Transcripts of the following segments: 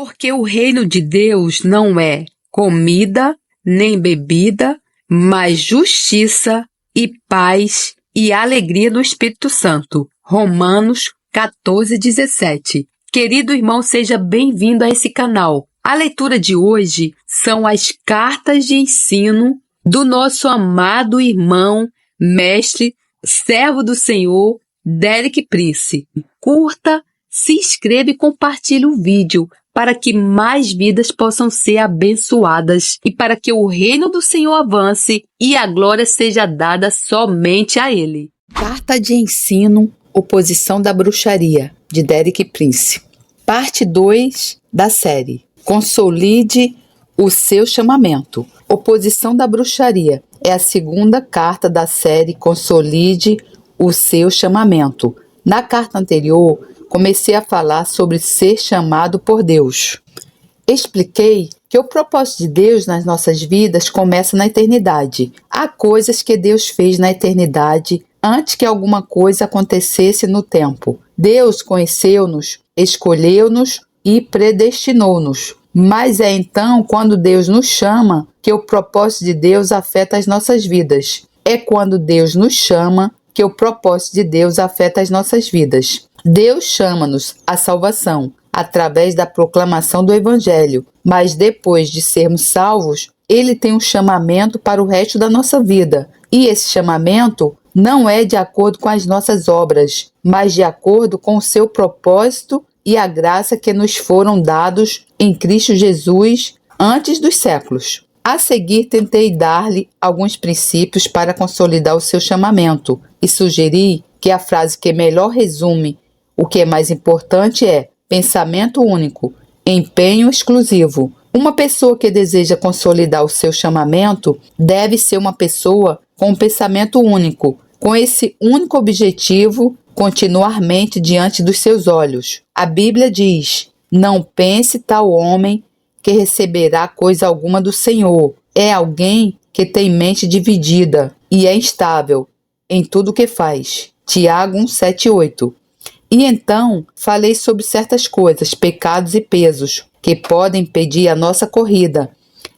Porque o reino de Deus não é comida nem bebida, mas justiça e paz e alegria no Espírito Santo. Romanos 14:17. Querido irmão, seja bem-vindo a esse canal. A leitura de hoje são as cartas de ensino do nosso amado irmão, mestre, servo do Senhor, Derek Prince. Curta, se inscreva e compartilhe o vídeo para que mais vidas possam ser abençoadas e para que o reino do Senhor avance e a glória seja dada somente a Ele. Carta de ensino, oposição da bruxaria, de Derek Prince. Parte 2 da série. Consolide o seu chamamento. Oposição da bruxaria é a segunda carta da série Consolide o seu chamamento. Na carta anterior, comecei a falar sobre ser chamado por Deus. Expliquei que o propósito de Deus nas nossas vidas começa na eternidade. Há coisas que Deus fez na eternidade antes que alguma coisa acontecesse no tempo. Deus conheceu-nos, escolheu-nos e predestinou-nos. Mas é então, quando Deus nos chama, que o propósito de Deus afeta as nossas vidas. É quando Deus nos chama que o propósito de Deus afeta as nossas vidas. Deus chama-nos à salvação através da proclamação do Evangelho, mas depois de sermos salvos, Ele tem um chamamento para o resto da nossa vida. E esse chamamento não é de acordo com as nossas obras, mas de acordo com o seu propósito e a graça que nos foram dados em Cristo Jesus antes dos séculos. A seguir, tentei dar-lhe alguns princípios para consolidar o seu chamamento e sugeri que a frase que melhor resume o que é mais importante é pensamento único, empenho exclusivo. Uma pessoa que deseja consolidar o seu chamamento deve ser uma pessoa com um pensamento único, com esse único objetivo continuarmente diante dos seus olhos. A Bíblia diz: não pense tal homem que receberá coisa alguma do Senhor. É alguém que tem mente dividida e é instável em tudo o que faz. Tiago 1:7-8. E então falei sobre certas coisas, pecados e pesos, que podem impedir a nossa corrida.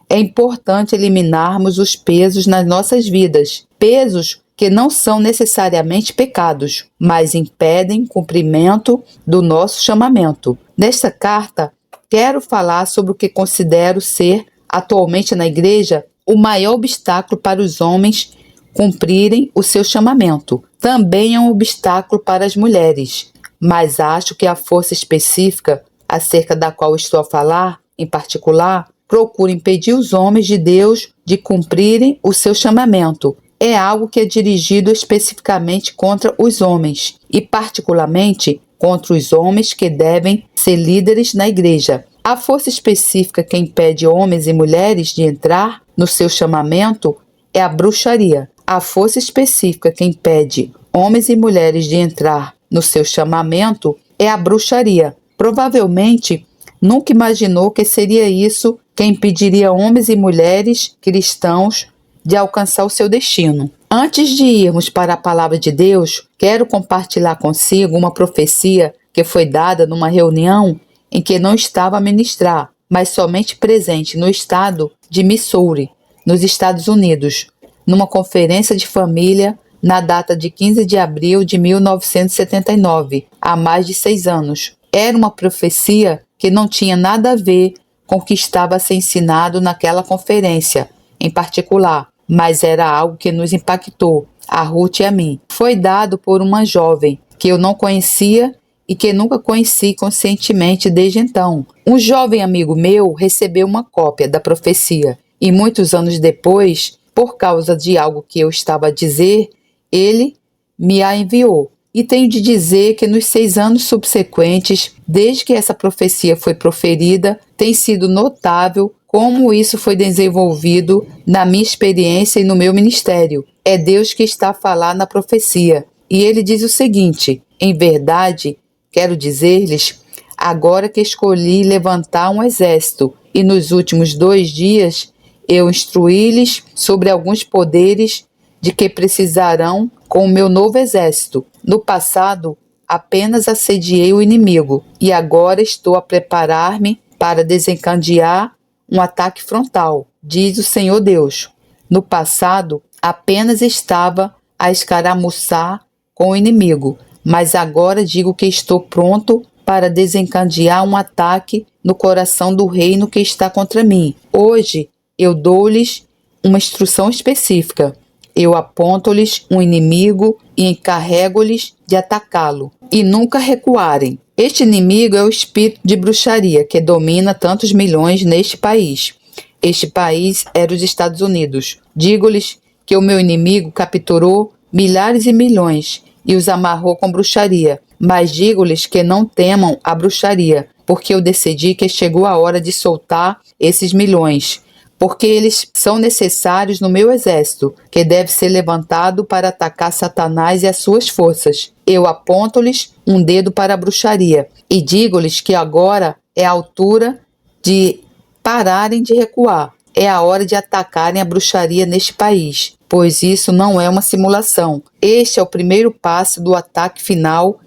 É importante eliminarmos os pesos nas nossas vidas. Pesos que não são necessariamente pecados, mas impedem o cumprimento do nosso chamamento. Nesta carta, quero falar sobre o que considero ser, atualmente na igreja, o maior obstáculo para os homens cumprirem o seu chamamento. Também é um obstáculo para as mulheres, mas acho que a força específica acerca da qual estou a falar, em particular, procura impedir os homens de Deus de cumprirem o seu chamamento. É algo que é dirigido especificamente contra os homens e particularmente contra os homens que devem ser líderes na igreja. A força específica que impede homens e mulheres de entrar no seu chamamento é a bruxaria. A força específica que impede homens e mulheres de entrar no seu chamamento é a bruxaria. Provavelmente, nunca imaginou que seria isso que impediria homens e mulheres cristãos de alcançar o seu destino. Antes de irmos para a palavra de Deus, quero compartilhar consigo uma profecia que foi dada numa reunião em que não estava a ministrar, mas somente presente no estado de Missouri, nos Estados Unidos, numa conferência de família na data de 15 de abril de 1979, há mais de 6 anos. Era uma profecia que não tinha nada a ver com o que estava a ser ensinado naquela conferência, em particular, mas era algo que nos impactou, a Ruth e a mim. Foi dado por uma jovem que eu não conhecia e que nunca conheci conscientemente desde então. Um jovem amigo meu recebeu uma cópia da profecia e muitos anos depois, por causa de algo que eu estava a dizer, ele me a enviou. E tenho de dizer que nos 6 anos subsequentes, desde que essa profecia foi proferida, tem sido notável como isso foi desenvolvido na minha experiência e no meu ministério. É Deus que está a falar na profecia. E ele diz o seguinte: em verdade, quero dizer-lhes, agora que escolhi levantar um exército, e nos últimos 2 dias eu instruí-lhes sobre alguns poderes de que precisarão com o meu novo exército. No passado, apenas assediei o inimigo, e agora estou a preparar-me para desencadear um ataque frontal, diz o Senhor Deus. No passado, apenas estava a escaramuçar com o inimigo, mas agora digo que estou pronto para desencadear um ataque no coração do reino que está contra mim. Hoje, eu dou-lhes uma instrução específica. Eu aponto-lhes um inimigo e encarrego-lhes de atacá-lo, e nunca recuarem. Este inimigo é o espírito de bruxaria que domina tantos milhões neste país. Este país era os Estados Unidos. Digo-lhes que o meu inimigo capturou milhares e milhões e os amarrou com bruxaria. Mas digo-lhes que não temam a bruxaria, porque eu decidi que chegou a hora de soltar esses milhões, porque eles são necessários no meu exército, que deve ser levantado para atacar Satanás e as suas forças. Eu aponto-lhes um dedo para a bruxaria e digo-lhes que agora é a altura de pararem de recuar. É a hora de atacarem a bruxaria neste país, pois isso não é uma simulação. Este é o primeiro passo do ataque final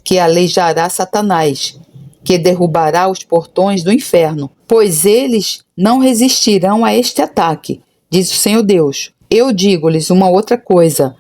que aleijará Satanás, que derrubará os portões do inferno, pois eles não resistirão a este ataque, diz o Senhor Deus. Eu digo-lhes uma outra coisa: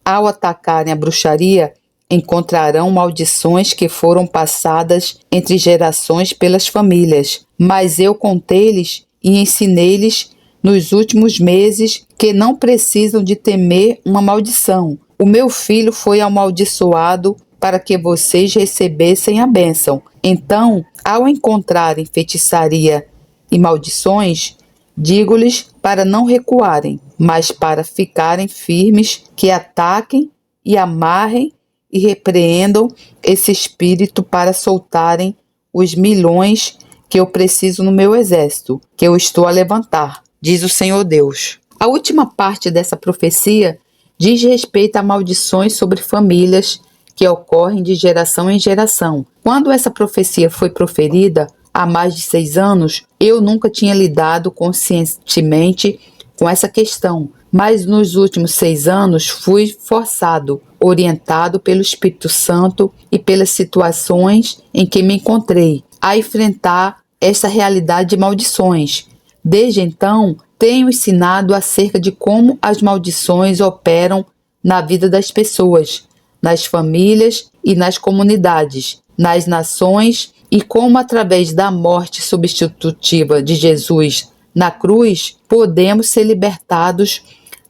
ao atacarem a bruxaria, encontrarão maldições que foram passadas entre gerações pelas famílias, mas eu contei-lhes e ensinei-lhes nos últimos meses que não precisam de temer uma maldição. O meu filho foi amaldiçoado para que vocês recebessem a bênção. Então, ao encontrarem feitiçaria e maldições, digo-lhes para não recuarem, mas para ficarem firmes, que ataquem e amarrem e repreendam esse espírito para soltarem os milhões que eu preciso no meu exército, que eu estou a levantar, diz o Senhor Deus. A última parte dessa profecia diz respeito a maldições sobre famílias que ocorrem de geração em geração. Quando essa profecia foi proferida, há mais de 6 anos, eu nunca tinha lidado conscientemente com essa questão, mas nos últimos 6 anos fui forçado, orientado pelo Espírito Santo e pelas situações em que me encontrei, a enfrentar essa realidade de maldições. Desde então, tenho ensinado acerca de como as maldições operam na vida das pessoas, nas famílias e nas comunidades, nas nações, e como através da morte substitutiva de Jesus na cruz, podemos ser libertados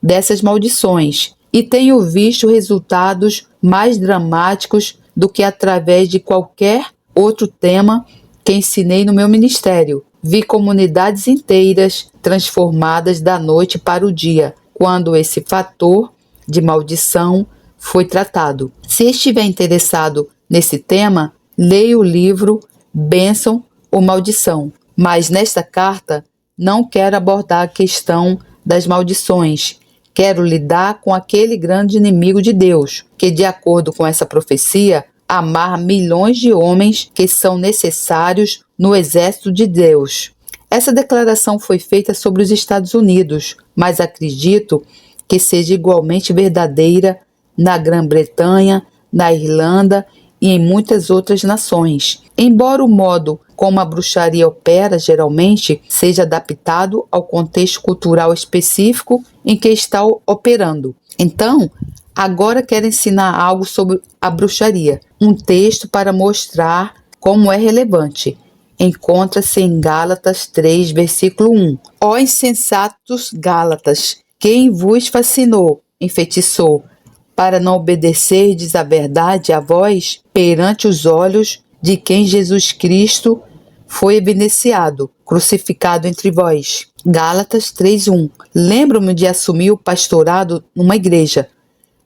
dessas maldições. E tenho visto resultados mais dramáticos do que através de qualquer outro tema que ensinei no meu ministério. Vi comunidades inteiras transformadas da noite para o dia, quando esse fator de maldição foi tratado. Se estiver interessado nesse tema, leia o livro Bênção ou Maldição. Mas nesta carta, não quero abordar a questão das maldições. Quero lidar com aquele grande inimigo de Deus, que, de acordo com essa profecia, amarra milhões de homens que são necessários no exército de Deus. Essa declaração foi feita sobre os Estados Unidos, mas acredito que seja igualmente verdadeira na Grã-Bretanha, na Irlanda e em muitas outras nações. Embora o modo como a bruxaria opera geralmente seja adaptado ao contexto cultural específico em que está operando. Então, agora quero ensinar algo sobre a bruxaria, um texto para mostrar como é relevante. Encontra-se em Gálatas 3, versículo 1. Ó insensatos Gálatas, quem vos fascinou, enfeitiçou, para não obedecerdes à verdade a vós, perante os olhos de quem Jesus Cristo foi evidenciado, crucificado entre vós. Gálatas 3:1. Lembro-me de assumir o pastorado numa igreja,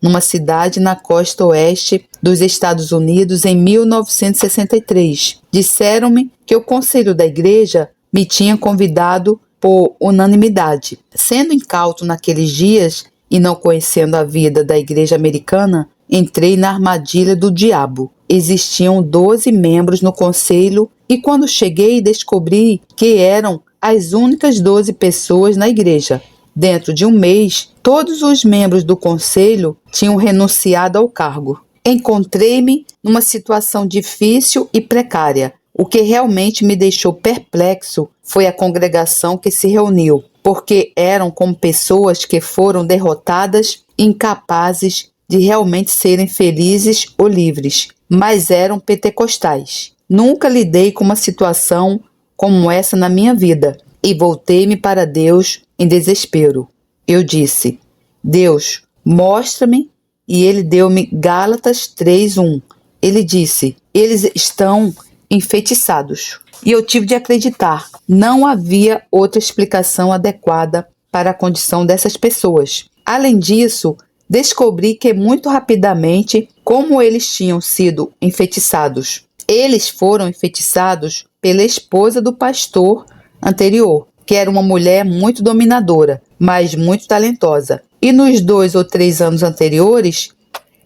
numa cidade na costa oeste dos Estados Unidos em 1963. Disseram-me que o conselho da igreja me tinha convidado por unanimidade. Sendo incauto naqueles dias e não conhecendo a vida da igreja americana, entrei na armadilha do diabo. Existiam 12 membros no conselho e quando cheguei descobri que eram as únicas 12 pessoas na igreja. Dentro de um mês, todos os membros do conselho tinham renunciado ao cargo. Encontrei-me numa situação difícil e precária. O que realmente me deixou perplexo foi a congregação que se reuniu, porque eram como pessoas que foram derrotadas, incapazes de realmente serem felizes ou livres, mas eram pentecostais. Nunca lidei com uma situação como essa na minha vida e voltei-me para Deus em desespero. Eu disse: Deus, mostra-me, e ele deu-me Gálatas 3:1. Ele disse: eles estão enfeitiçados. E eu tive de acreditar. Não havia outra explicação adequada para a condição dessas pessoas. Além disso, descobri que muito rapidamente como eles tinham sido enfeitiçados. Eles foram enfeitiçados pela esposa do pastor anterior, que era uma mulher muito dominadora, mas muito talentosa. E nos 2 ou 3 anos anteriores,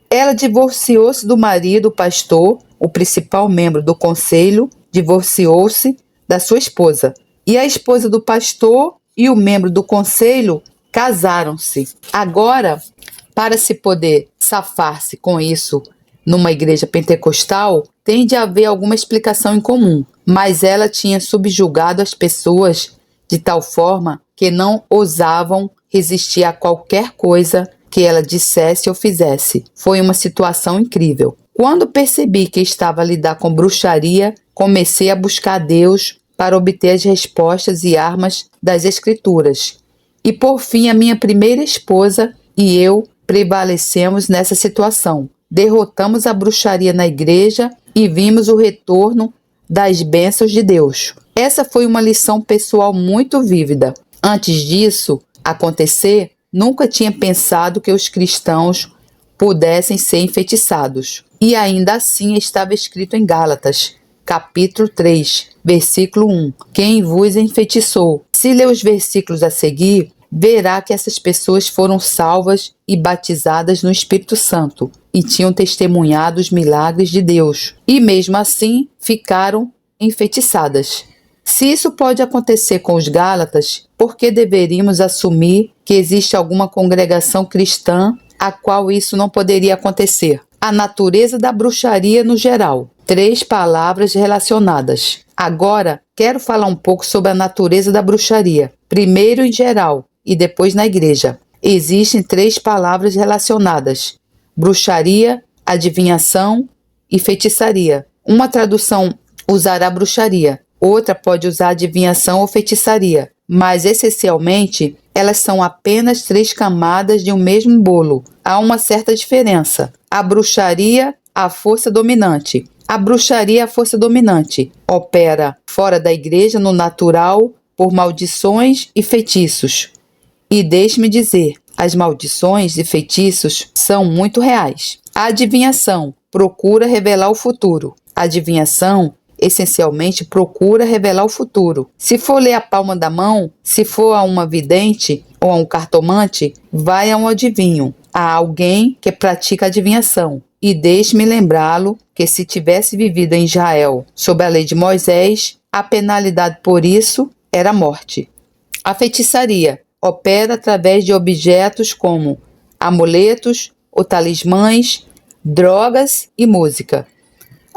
ela divorciou-se do marido, o pastor, o principal membro do conselho, divorciou-se da sua esposa. E a esposa do pastor e o membro do conselho casaram-se. Agora, para se poder safar-se com isso numa igreja pentecostal, tem de haver alguma explicação em comum, mas ela tinha subjugado as pessoas de tal forma que não ousavam resistir a qualquer coisa que ela dissesse ou fizesse. Foi uma situação incrível. Quando percebi que estava a lidar com bruxaria, comecei a buscar Deus para obter as respostas e armas das Escrituras. E por fim, a minha primeira esposa e eu prevalecemos nessa situação. Derrotamos a bruxaria na igreja e vimos o retorno das bênçãos de Deus. Essa foi uma lição pessoal muito vívida. Antes disso acontecer, nunca tinha pensado que os cristãos pudessem ser enfeitiçados. E ainda assim estava escrito em Gálatas, capítulo 3, versículo 1. Quem vos enfeitiçou? Se ler os versículos a seguir, verá que essas pessoas foram salvas e batizadas no Espírito Santo e tinham testemunhado os milagres de Deus. E mesmo assim ficaram enfeitiçadas. Se isso pode acontecer com os Gálatas, por que deveríamos assumir que existe alguma congregação cristã a qual isso não poderia acontecer? A natureza da bruxaria no geral. 3 palavras relacionadas. Agora, quero falar um pouco sobre a natureza da bruxaria. Primeiro em geral e depois na igreja. Existem 3 palavras relacionadas: bruxaria, adivinhação e feitiçaria. Uma tradução usará bruxaria, outra pode usar adivinhação ou feitiçaria, mas essencialmente elas são apenas 3 camadas de um mesmo bolo. Há uma certa diferença. A bruxaria, a força dominante. A bruxaria, a força dominante, opera fora da igreja, no natural, por maldições e feitiços. E deixe-me dizer, as maldições e feitiços são muito reais. A adivinhação procura revelar o futuro. A adivinhação essencialmente procura revelar o futuro. Se for ler a palma da mão, se for a uma vidente ou a um cartomante, vai a um adivinho, a alguém que pratica adivinhação. E deixe-me lembrá-lo que se tivesse vivido em Israel sob a lei de Moisés, a penalidade por isso era a morte. A feitiçaria opera através de objetos como amuletos ou talismãs, drogas e música.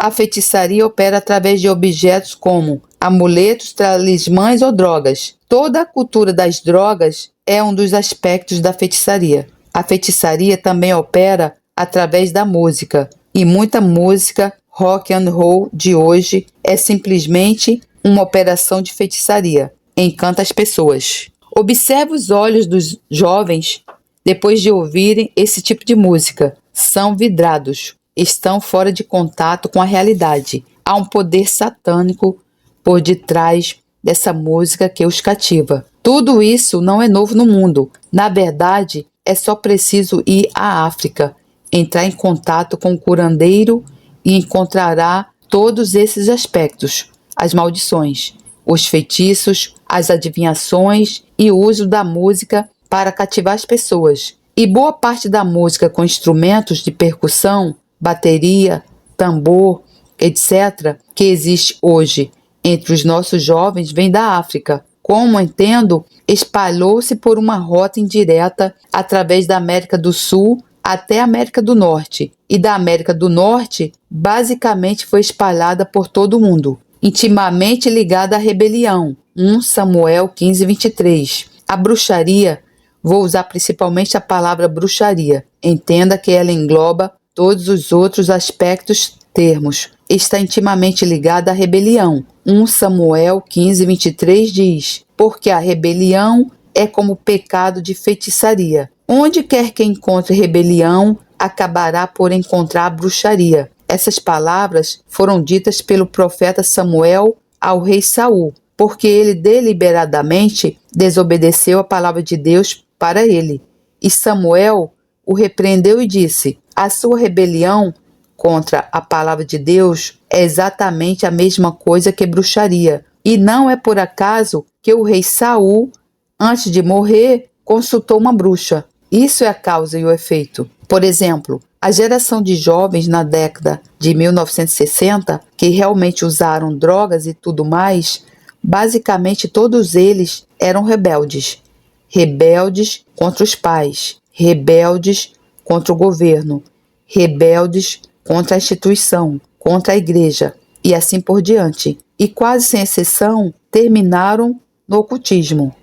A feitiçaria opera através de objetos como amuletos, talismãs ou drogas. Toda a cultura das drogas é um dos aspectos da feitiçaria. A feitiçaria também opera através da música, e muita música rock and roll de hoje é simplesmente uma operação de feitiçaria. Encanta as pessoas. Observe os olhos dos jovens depois de ouvirem esse tipo de música. São vidrados. Estão fora de contato com a realidade. Há um poder satânico por detrás dessa música que os cativa. Tudo isso não é novo no mundo. Na verdade, é só preciso ir à África, entrar em contato com o curandeiro e encontrará todos esses aspectos: as maldições, os feitiços, as adivinhações e o uso da música para cativar as pessoas. E boa parte da música com instrumentos de percussão, bateria, tambor, etc., que existe hoje entre os nossos jovens vem da África. Como entendo, espalhou-se por uma rota indireta através da América do Sul até a América do Norte, e da América do Norte basicamente foi espalhada por todo o mundo. intimamente ligada à rebelião. 1 Samuel 15, 23. A bruxaria, vou usar principalmente a palavra bruxaria. Entenda que ela engloba todos os outros aspectos, termos. Está intimamente ligada à rebelião. 1 Samuel 15, 23 diz: porque a rebelião é como pecado de feitiçaria. Onde quer que encontre rebelião, acabará por encontrar bruxaria. Essas palavras foram ditas pelo profeta Samuel ao rei Saul, porque ele deliberadamente desobedeceu a palavra de Deus para ele. E Samuel o repreendeu e disse: a sua rebelião contra a palavra de Deus é exatamente a mesma coisa que bruxaria. E não é por acaso que o rei Saul, antes de morrer, consultou uma bruxa. Isso é a causa e o efeito. Por exemplo, a geração de jovens na década de 1960, que realmente usaram drogas e tudo mais, basicamente todos eles eram rebeldes. Rebeldes contra os pais, rebeldes contra o governo, rebeldes contra a instituição, contra a igreja e assim por diante. E quase sem exceção, terminaram no ocultismo.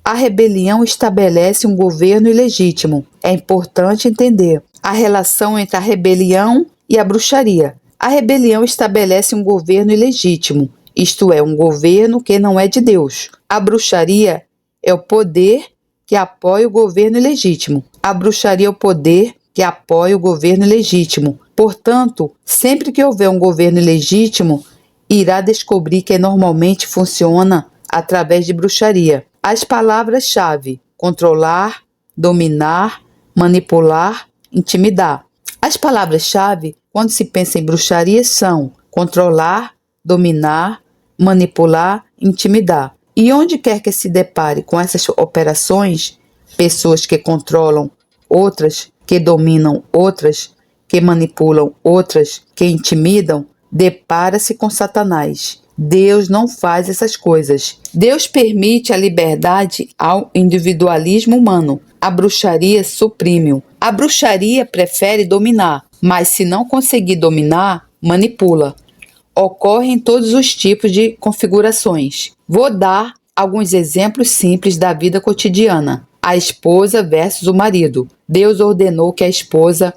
A rebelião estabelece um governo ilegítimo. É importante entender a relação entre a rebelião e a bruxaria. A rebelião estabelece um governo ilegítimo, isto é, um governo que não é de Deus. A bruxaria é o poder que apoia o governo ilegítimo. A bruxaria é o poder que apoia o governo ilegítimo. Portanto, sempre que houver um governo ilegítimo, irá descobrir que normalmente funciona através de bruxaria. As palavras-chave: controlar, dominar, manipular, intimidar. As palavras-chave, quando se pensa em bruxaria, são controlar, dominar, manipular, intimidar. E onde quer que se depare com essas operações, pessoas que controlam outras, que dominam outras, que manipulam outras, que intimidam, depara-se com Satanás. Deus não faz essas coisas. Deus permite a liberdade ao individualismo humano. A bruxaria suprime-o. A bruxaria prefere dominar, mas se não conseguir dominar, manipula. Ocorre em todos os tipos de configurações. Vou dar alguns exemplos simples da vida cotidiana. A esposa versus o marido. Deus ordenou que a esposa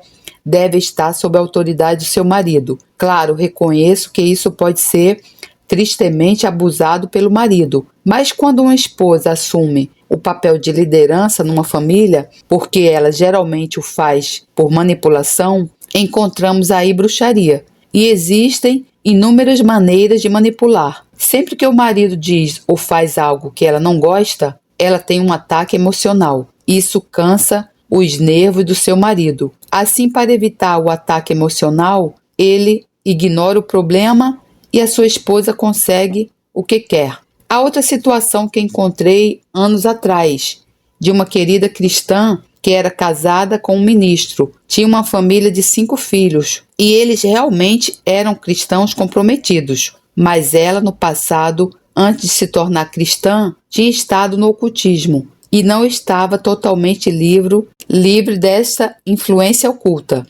deve estar sob a autoridade do seu marido. Claro, reconheço que isso pode ser tristemente abusado pelo marido, mas quando uma esposa assume o papel de liderança numa família, porque ela geralmente o faz por manipulação, encontramos aí bruxaria. E existem inúmeras maneiras de manipular. Sempre que o marido diz ou faz algo que ela não gosta, ela tem um ataque emocional. Isso cansa os nervos do seu marido. Assim, para evitar o ataque emocional, ele ignora o problema e a sua esposa consegue o que quer. A outra situação que encontrei anos atrás, de uma querida cristã que era casada com um ministro, tinha uma família de 5 filhos e eles realmente eram cristãos comprometidos, mas ela no passado, antes de se tornar cristã, tinha estado no ocultismo e não estava totalmente livre dessa influência oculta.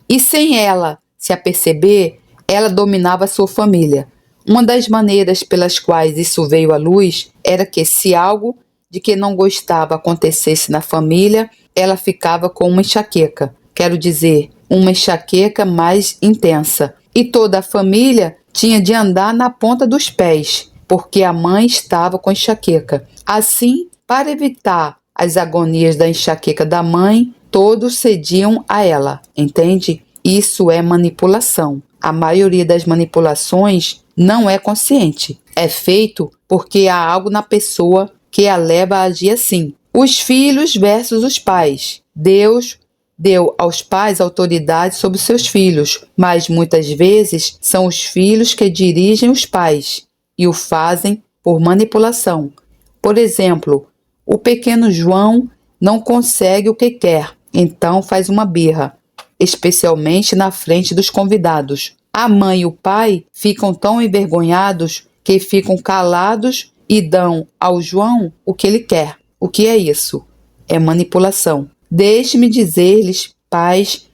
E sem ela se aperceber, ela dominava a sua família. Uma das maneiras pelas quais isso veio à luz era que se algo de que não gostava acontecesse na família, ela ficava com uma enxaqueca. Quero dizer, uma enxaqueca mais intensa. E toda a família tinha de andar na ponta dos pés, porque a mãe estava com enxaqueca. Assim, para evitar as agonias da enxaqueca da mãe, todos cediam a ela, entende? Isso é manipulação. A maioria das manipulações não é consciente. É feito porque há algo na pessoa que a leva a agir assim. Os filhos versus os pais. Deus deu aos pais autoridade sobre seus filhos, mas muitas vezes são os filhos que dirigem os pais e o fazem por manipulação. Por exemplo, o pequeno João não consegue o que quer, então faz uma birra, especialmente na frente dos convidados. A mãe e o pai ficam tão envergonhados que ficam calados e dão ao João o que ele quer. O que é isso? É manipulação. Deixe-me dizer-lhes, pais,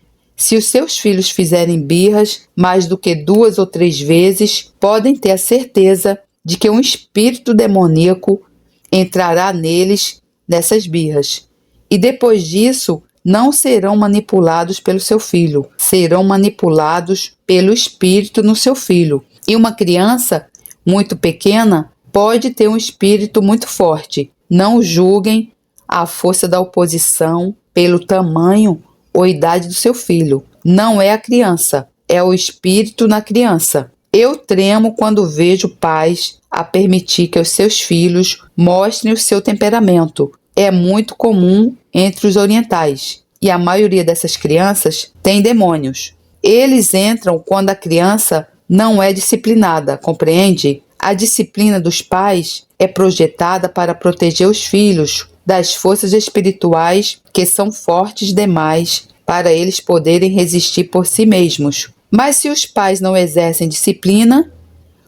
Se os seus filhos fizerem birras mais do que 2 ou 3 vezes, podem ter a certeza de que um espírito demoníaco entrará neles nessas birras. E depois disso, não serão manipulados pelo seu filho, serão manipulados pelo espírito no seu filho. E uma criança muito pequena pode ter um espírito muito forte. Não julguem a força da oposição pelo tamanho ou idade do seu filho. Não é a criança, é o espírito na criança. Eu tremo quando vejo pais a permitir que os seus filhos mostrem o seu temperamento. É muito comum entre os orientais, e a maioria dessas crianças tem demônios. Eles entram quando a criança não é disciplinada, compreende? A disciplina dos pais é projetada para proteger os filhos das forças espirituais que são fortes demais para eles poderem resistir por si mesmos. Mas se os pais não exercem disciplina,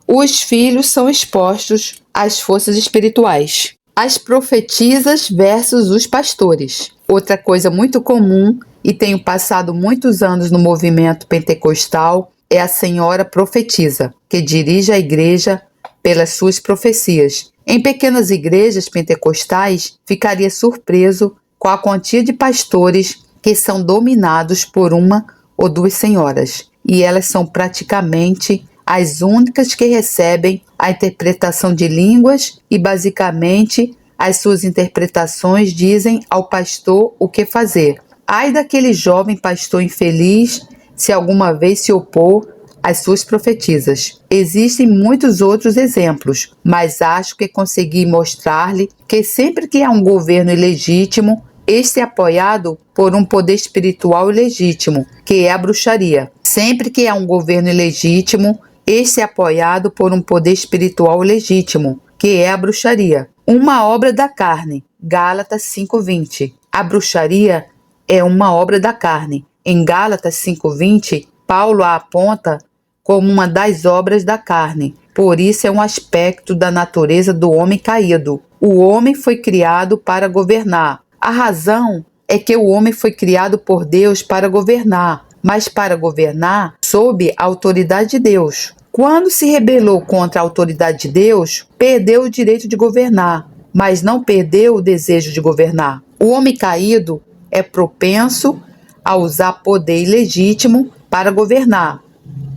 os filhos são expostos às forças espirituais. As profetisas versus os pastores. Outra coisa muito comum, e tenho passado muitos anos no movimento pentecostal, é a senhora profetisa, que dirige a igreja pelas suas profecias. Em pequenas igrejas pentecostais, ficaria surpreso com a quantia de pastores que são dominados por 1 ou 2 senhoras, e elas são praticamente as únicas que recebem a interpretação de línguas e, basicamente, as suas interpretações dizem ao pastor o que fazer. Ai daquele jovem pastor infeliz se alguma vez se opor às suas profetisas. Existem muitos outros exemplos, mas acho que consegui mostrar-lhe que sempre que há um governo ilegítimo, este é apoiado por um poder espiritual ilegítimo, que é a bruxaria. Sempre que há um governo ilegítimo, este é apoiado por um poder espiritual ilegítimo, que é a bruxaria. Uma obra da carne, Gálatas 5:20. A bruxaria é uma obra da carne. Em Gálatas 5:20, Paulo a aponta como uma das obras da carne. Por isso é um aspecto da natureza do homem caído. O homem foi criado para governar. A razão é que o homem foi criado por Deus para governar, mas para governar sob a autoridade de Deus. Quando se rebelou contra a autoridade de Deus, perdeu o direito de governar, mas não perdeu o desejo de governar. O homem caído é propenso a usar poder ilegítimo para governar,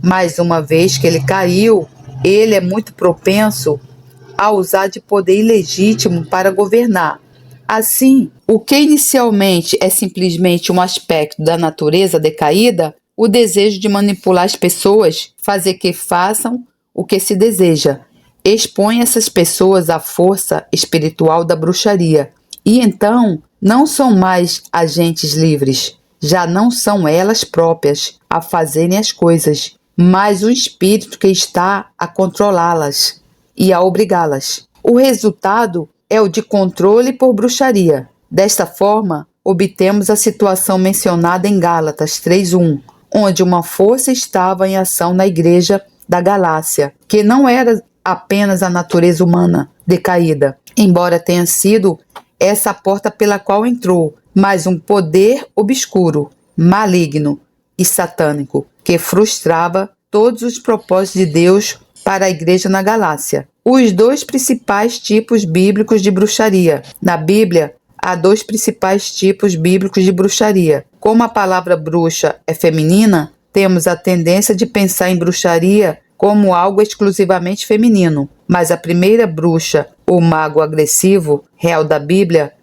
mas uma vez que ele caiu, ele é muito propenso a usar de poder ilegítimo para governar. Assim, o que inicialmente é simplesmente um aspecto da natureza decaída, o desejo de manipular as pessoas, fazer que façam o que se deseja, expõe essas pessoas à força espiritual da bruxaria. E então, não são mais agentes livres, já não são elas próprias a fazerem as coisas, mas o espírito que está a controlá-las e a obrigá-las. O resultado é o de controle por bruxaria. Desta forma, obtemos a situação mencionada em Gálatas 3:1, onde uma força estava em ação na igreja da Galácia, que não era apenas a natureza humana decaída, embora tenha sido essa a porta pela qual entrou, mas um poder obscuro, maligno e satânico, que frustrava todos os propósitos de Deus para a igreja na Galácia. Os 2 principais tipos bíblicos de bruxaria. Na Bíblia, há 2 principais tipos bíblicos de bruxaria. Como a palavra bruxa é feminina, temos a tendência de pensar em bruxaria como algo exclusivamente feminino. Mas a primeira bruxa, ou mago agressivo, real da Bíblia,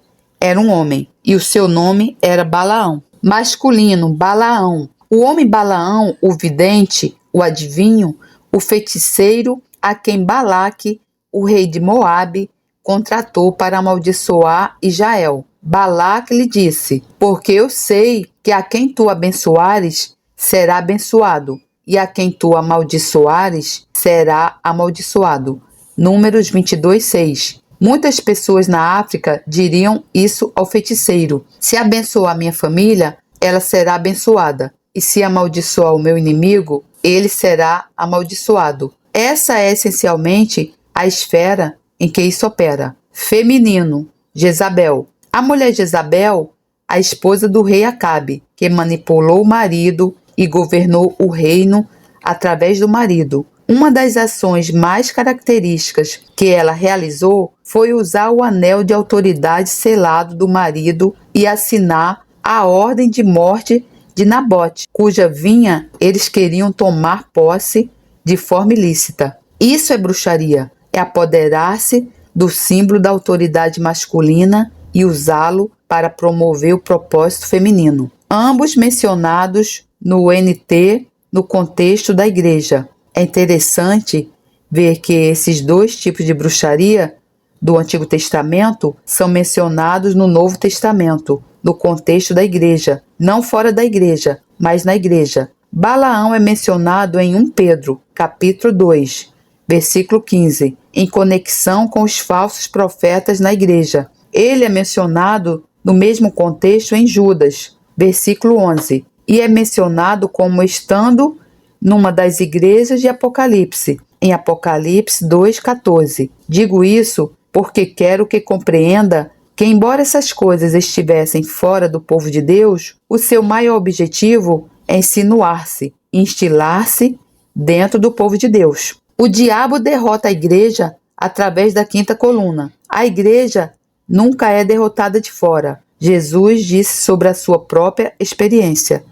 era um homem, e o seu nome era Balaão. Masculino, Balaão. O homem Balaão, o vidente, o adivinho, o feiticeiro, a quem Balaque, o rei de Moabe, contratou para amaldiçoar Israel. Balaque lhe disse: porque eu sei que a quem tu abençoares será abençoado, e a quem tu amaldiçoares será amaldiçoado. Números 22:6. Muitas pessoas na África diriam isso ao feiticeiro: se abençoar minha família, ela será abençoada, e se amaldiçoar o meu inimigo, ele será amaldiçoado. Essa é essencialmente a esfera em que isso opera. Feminino, Jezabel. A mulher Jezabel a esposa do rei Acabe, que manipulou o marido e governou o reino através do marido. Uma das ações mais características que ela realizou foi usar o anel de autoridade selado do marido e assinar a ordem de morte de Nabote, cuja vinha eles queriam tomar posse de forma ilícita. Isso é bruxaria, é apoderar-se do símbolo da autoridade masculina e usá-lo para promover o propósito feminino. Ambos mencionados no NT no contexto da igreja. É interessante ver que esses dois tipos de bruxaria do Antigo Testamento são mencionados no Novo Testamento, no contexto da igreja, não fora da igreja, mas na igreja. Balaão é mencionado em 1 Pedro, capítulo 2, versículo 15, em conexão com os falsos profetas na igreja. Ele é mencionado no mesmo contexto em Judas, versículo 11, e é mencionado como estando numa das igrejas de Apocalipse, em Apocalipse 2,14. Digo isso porque quero que compreenda que, embora essas coisas estivessem fora do povo de Deus, o seu maior objetivo é insinuar-se, instilar-se dentro do povo de Deus. O diabo derrota a igreja através da quinta coluna. A igreja nunca é derrotada de fora. Jesus disse sobre a sua própria experiência: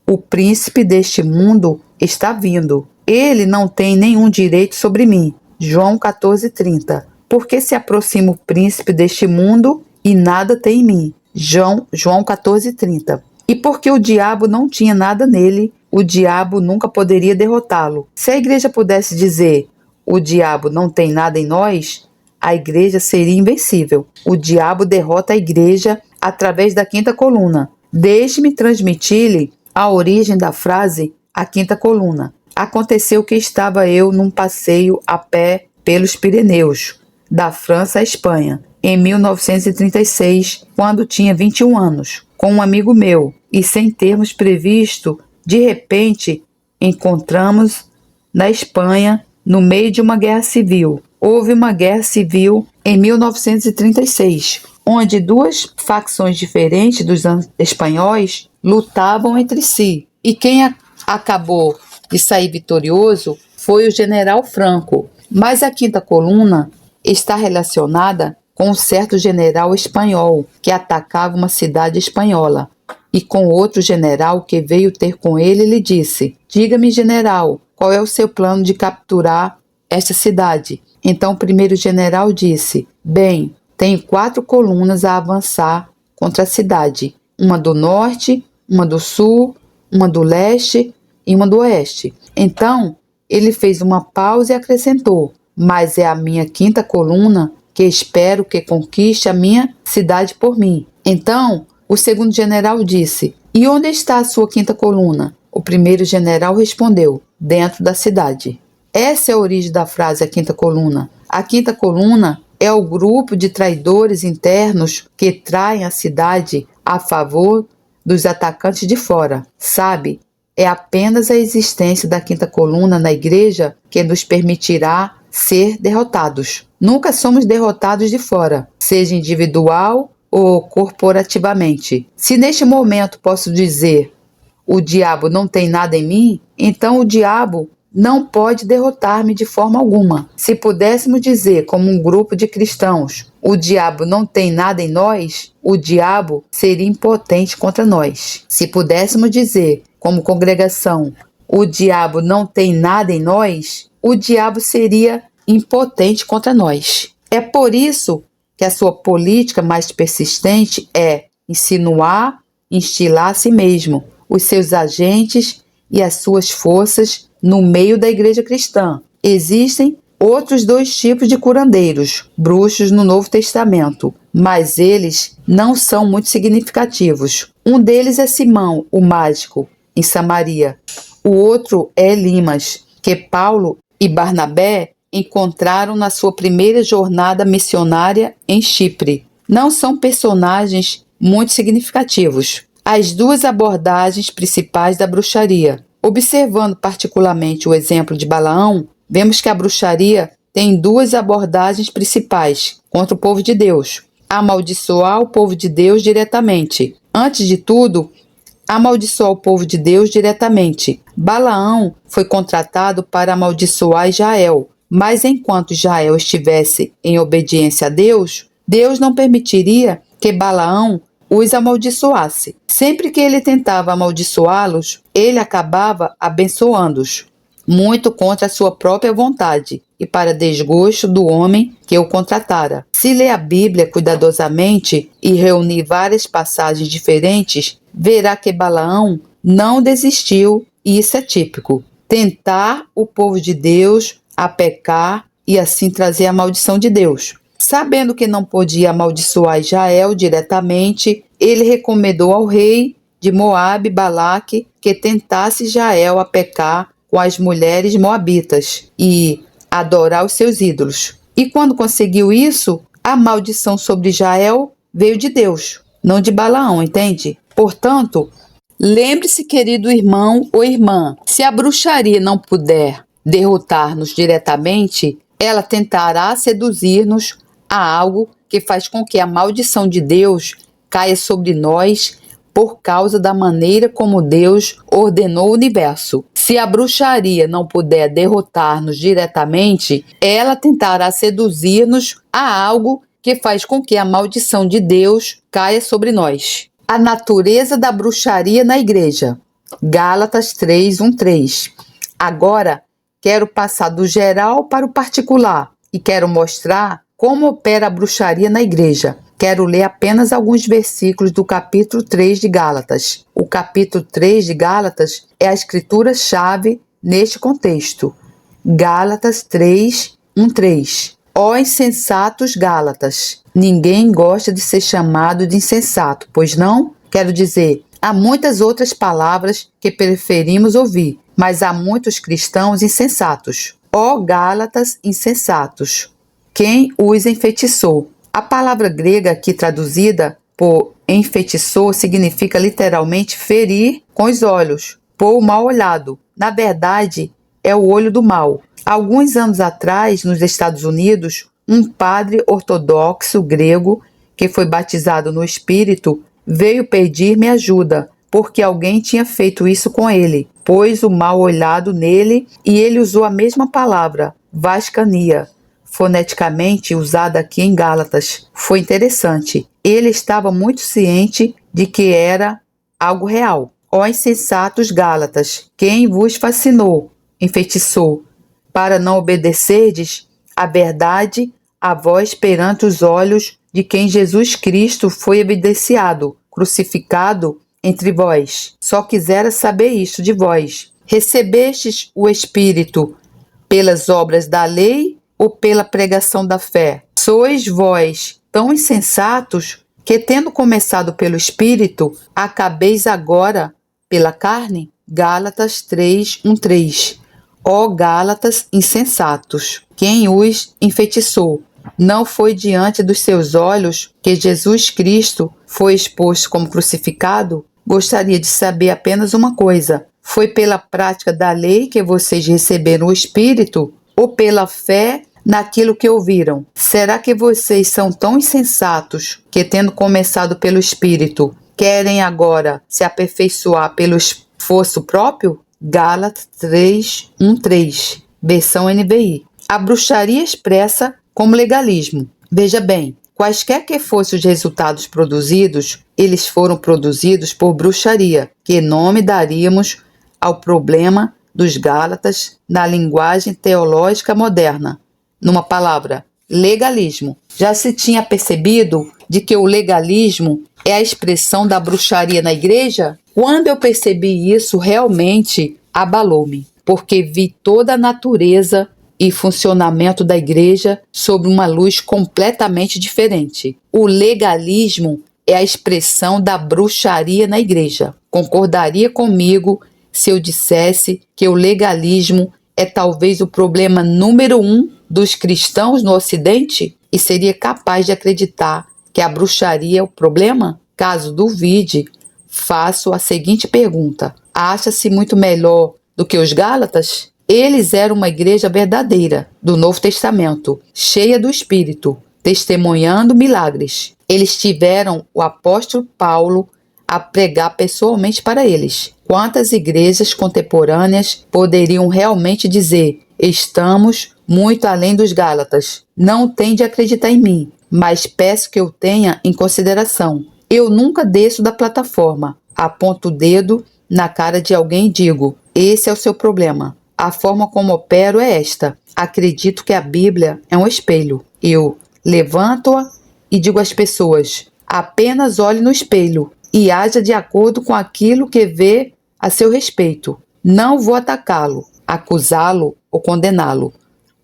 o príncipe deste mundo está vindo. Ele não tem nenhum direito sobre mim. João 14:30. Porque se aproxima o príncipe deste mundo e nada tem em mim. João 14:30. E porque o diabo não tinha nada nele, o diabo nunca poderia derrotá-lo. Se a igreja pudesse dizer: o diabo não tem nada em nós, a igreja seria invencível. O diabo derrota a igreja através da quinta coluna. Deixe-me transmitir-lhe a origem da frase a quinta coluna. Aconteceu que estava eu num passeio a pé pelos Pirineus, da França à Espanha, em 1936, quando tinha 21 anos, com um amigo meu, e sem termos previsto, de repente, encontramos na Espanha, no meio de uma guerra civil. Houve uma guerra civil em 1936, onde duas facções diferentes dos espanhóis lutavam entre si. E quem acabou de sair vitorioso foi o general Franco. Mas a quinta coluna está relacionada com um certo general espanhol que atacava uma cidade espanhola. E com outro general que veio ter com ele, lhe disse: diga-me, general, qual é o seu plano de capturar esta cidade? Então o primeiro general disse: bem, tenho 4 colunas a avançar contra a cidade. Uma do norte, uma do sul, uma do leste e uma do oeste. Então ele fez uma pausa e acrescentou: mas é a minha quinta coluna que espero que conquiste a minha cidade por mim. Então o segundo general disse: e onde está a sua quinta coluna? O primeiro general respondeu: dentro da cidade. Essa é a origem da frase a quinta coluna. A quinta coluna é o grupo de traidores internos que traem a cidade a favor dos atacantes de fora. Sabe, é apenas a existência da quinta coluna na igreja que nos permitirá ser derrotados. Nunca somos derrotados de fora, seja individual ou corporativamente. Se neste momento posso dizer: o diabo não tem nada em mim, então o diabo não pode derrotar-me de forma alguma. Se pudéssemos dizer como um grupo de cristãos: o diabo não tem nada em nós, o diabo seria impotente contra nós. Se pudéssemos dizer como congregação: o diabo não tem nada em nós, o diabo seria impotente contra nós. É por isso que a sua política mais persistente é insinuar, instilar a si mesmo, os seus agentes e as suas forças no meio da igreja cristã. Existem outros 2 tipos de curandeiros, bruxos no Novo Testamento, mas eles não são muito significativos. Um deles é Simão, o mágico, em Samaria. O outro é Elimas, que Paulo e Barnabé encontraram na sua primeira jornada missionária em Chipre. Não são personagens muito significativos. As 2 abordagens principais da bruxaria. Observando particularmente o exemplo de Balaão, vemos que a bruxaria tem 2 abordagens principais contra o povo de Deus: amaldiçoar o povo de Deus diretamente, Antes de tudo, amaldiçoar o povo de Deus diretamente. Balaão foi contratado para amaldiçoar Israel, mas enquanto Israel estivesse em obediência a Deus, Deus não permitiria que Balaão os amaldiçoasse. Sempre que ele tentava amaldiçoá-los, ele acabava abençoando-os, muito contra a sua própria vontade e para desgosto do homem que o contratara. Se ler a Bíblia cuidadosamente e reunir várias passagens diferentes, verá que Balaão não desistiu, e isso é típico. Tentar o povo de Deus a pecar e assim trazer a maldição de Deus. Sabendo que não podia amaldiçoar Israel diretamente, ele recomendou ao rei de Moabe, Balaque, que tentasse Israel a pecar com as mulheres moabitas e adorar os seus ídolos. E quando conseguiu isso, a maldição sobre Israel veio de Deus, não de Balaão, entende? Portanto, lembre-se, querido irmão ou irmã, se a bruxaria não puder derrotar-nos diretamente, ela tentará seduzir-nos a algo que faz com que a maldição de Deus caia sobre nós por causa da maneira como Deus ordenou o universo. Se a bruxaria não puder derrotar-nos diretamente, ela tentará seduzir-nos a algo que faz com que a maldição de Deus caia sobre nós. A natureza da bruxaria na igreja. Gálatas 3:1-3. Agora, quero passar do geral para o particular e quero mostrar como opera a bruxaria na igreja. Quero ler apenas alguns versículos do capítulo 3 de Gálatas. O capítulo 3 de Gálatas é a escritura-chave neste contexto. Gálatas 3:1-3. Ó insensatos Gálatas, ninguém gosta de ser chamado de insensato, pois não? Quero dizer, há muitas outras palavras que preferimos ouvir, mas há muitos cristãos insensatos. Ó Gálatas insensatos, quem os enfeitiçou? A palavra grega aqui traduzida por enfeitiçou significa literalmente ferir com os olhos, por mal olhado. Na verdade, é o olho do mal. Alguns anos atrás, nos Estados Unidos, um padre ortodoxo grego que foi batizado no Espírito veio pedir-me ajuda, porque alguém tinha feito isso com ele, pôs o mal olhado nele e ele usou a mesma palavra, vascania, foneticamente usada aqui em Gálatas. Foi interessante. Ele estava muito ciente de que era algo real. Ó insensatos Gálatas, quem vos fascinou, enfeitiçou, para não obedecerdes a verdade a vós perante os olhos de quem Jesus Cristo foi evidenciado, crucificado entre vós. Só quisera saber isto de vós. Recebestes o Espírito pelas obras da lei ou pela pregação da fé? Sois vós tão insensatos que, tendo começado pelo Espírito, acabeis agora pela carne? Gálatas 3:1-3. Ó Gálatas insensatos, quem os enfeitiçou? Não foi diante dos seus olhos que Jesus Cristo foi exposto como crucificado? Gostaria de saber apenas uma coisa: foi pela prática da lei que vocês receberam o Espírito ou pela fé naquilo que ouviram? Será que vocês são tão insensatos que, tendo começado pelo Espírito, querem agora se aperfeiçoar pelo esforço próprio? Gálatas 3:1-3, versão NVI. A bruxaria expressa como legalismo. Veja bem, quaisquer que fossem os resultados produzidos, eles foram produzidos por bruxaria. Que nome daríamos ao problema dos Gálatas na linguagem teológica moderna? Numa palavra, legalismo. Já se tinha percebido de que o legalismo é a expressão da bruxaria na igreja? Quando eu percebi isso, realmente abalou-me, porque vi toda a natureza e funcionamento da igreja sob uma luz completamente diferente. O legalismo é a expressão da bruxaria na igreja. Concordaria comigo se eu dissesse que o legalismo é talvez o problema número 1 dos cristãos no Ocidente? E seria capaz de acreditar que a bruxaria é o problema? Caso duvide, faço a seguinte pergunta: acha-se muito melhor do que os Gálatas? Eles eram uma igreja verdadeira do Novo Testamento, cheia do Espírito, testemunhando milagres. Eles tiveram o apóstolo Paulo, a pregar pessoalmente para eles. Quantas igrejas contemporâneas poderiam realmente dizer: estamos muito além dos Gálatas, não tem de acreditar em mim, mas peço que eu tenha em consideração. Eu nunca desço da plataforma, aponto o dedo na cara de alguém e digo: esse é o seu problema. A forma como opero é esta: acredito que a Bíblia é um espelho. Eu levanto-a e digo às pessoas: apenas olhe no espelho e haja de acordo com aquilo que vê a seu respeito. Não vou atacá-lo, acusá-lo ou condená-lo.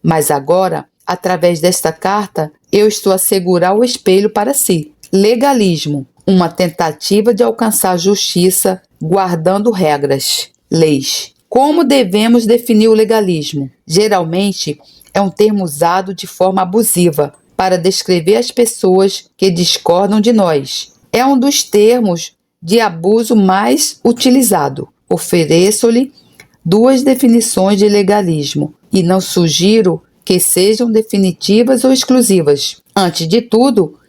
Mas agora, através desta carta, eu estou a segurar o espelho para si. Legalismo, uma tentativa de alcançar justiça guardando regras, leis. Como devemos definir o legalismo? Geralmente, é um termo usado de forma abusiva para descrever as pessoas que discordam de nós. É um dos termos de abuso mais utilizado. Ofereço-lhe duas definições de legalismo e não sugiro que sejam definitivas ou exclusivas. Antes de tudo,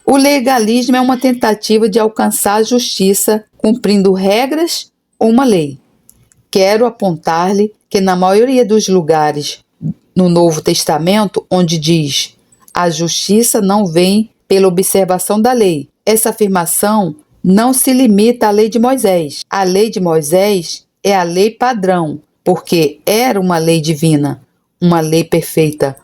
o legalismo é uma tentativa de alcançar a justiça cumprindo regras ou uma lei. Quero apontar-lhe que na maioria dos lugares no Novo Testamento, onde diz: a justiça não vem pela observação da lei, essa afirmação não se limita à lei de Moisés. A lei de Moisés é a lei padrão, porque era uma lei divina, uma lei perfeita.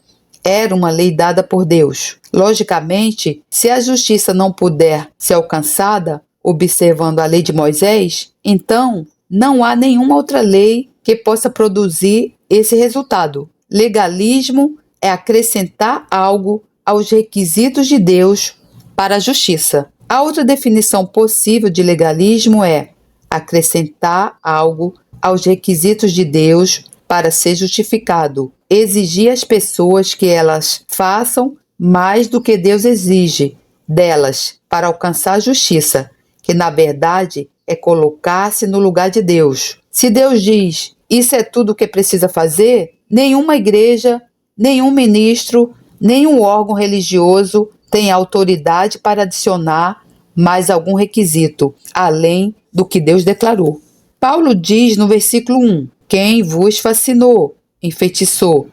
Era uma lei dada por Deus. Logicamente, se a justiça não puder ser alcançada observando a lei de Moisés, então não há nenhuma outra lei que possa produzir esse resultado. Legalismo é acrescentar algo aos requisitos de Deus para a justiça. A outra definição possível de legalismo é acrescentar algo aos requisitos de Deus para ser justificado. Exigir às pessoas que elas façam mais do que Deus exige delas para alcançar a justiça, que na verdade é colocar-se no lugar de Deus. Se Deus diz: isso é tudo o que precisa fazer, nenhuma igreja, nenhum ministro, nenhum órgão religioso tem autoridade para adicionar mais algum requisito, além do que Deus declarou. Paulo diz no versículo 1: quem vos fascinou, enfeitiçou,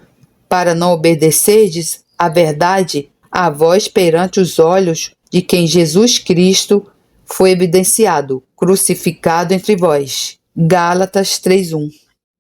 para não obedecerdes à verdade, a vós perante os olhos de quem Jesus Cristo foi evidenciado, crucificado entre vós. Gálatas 3:1.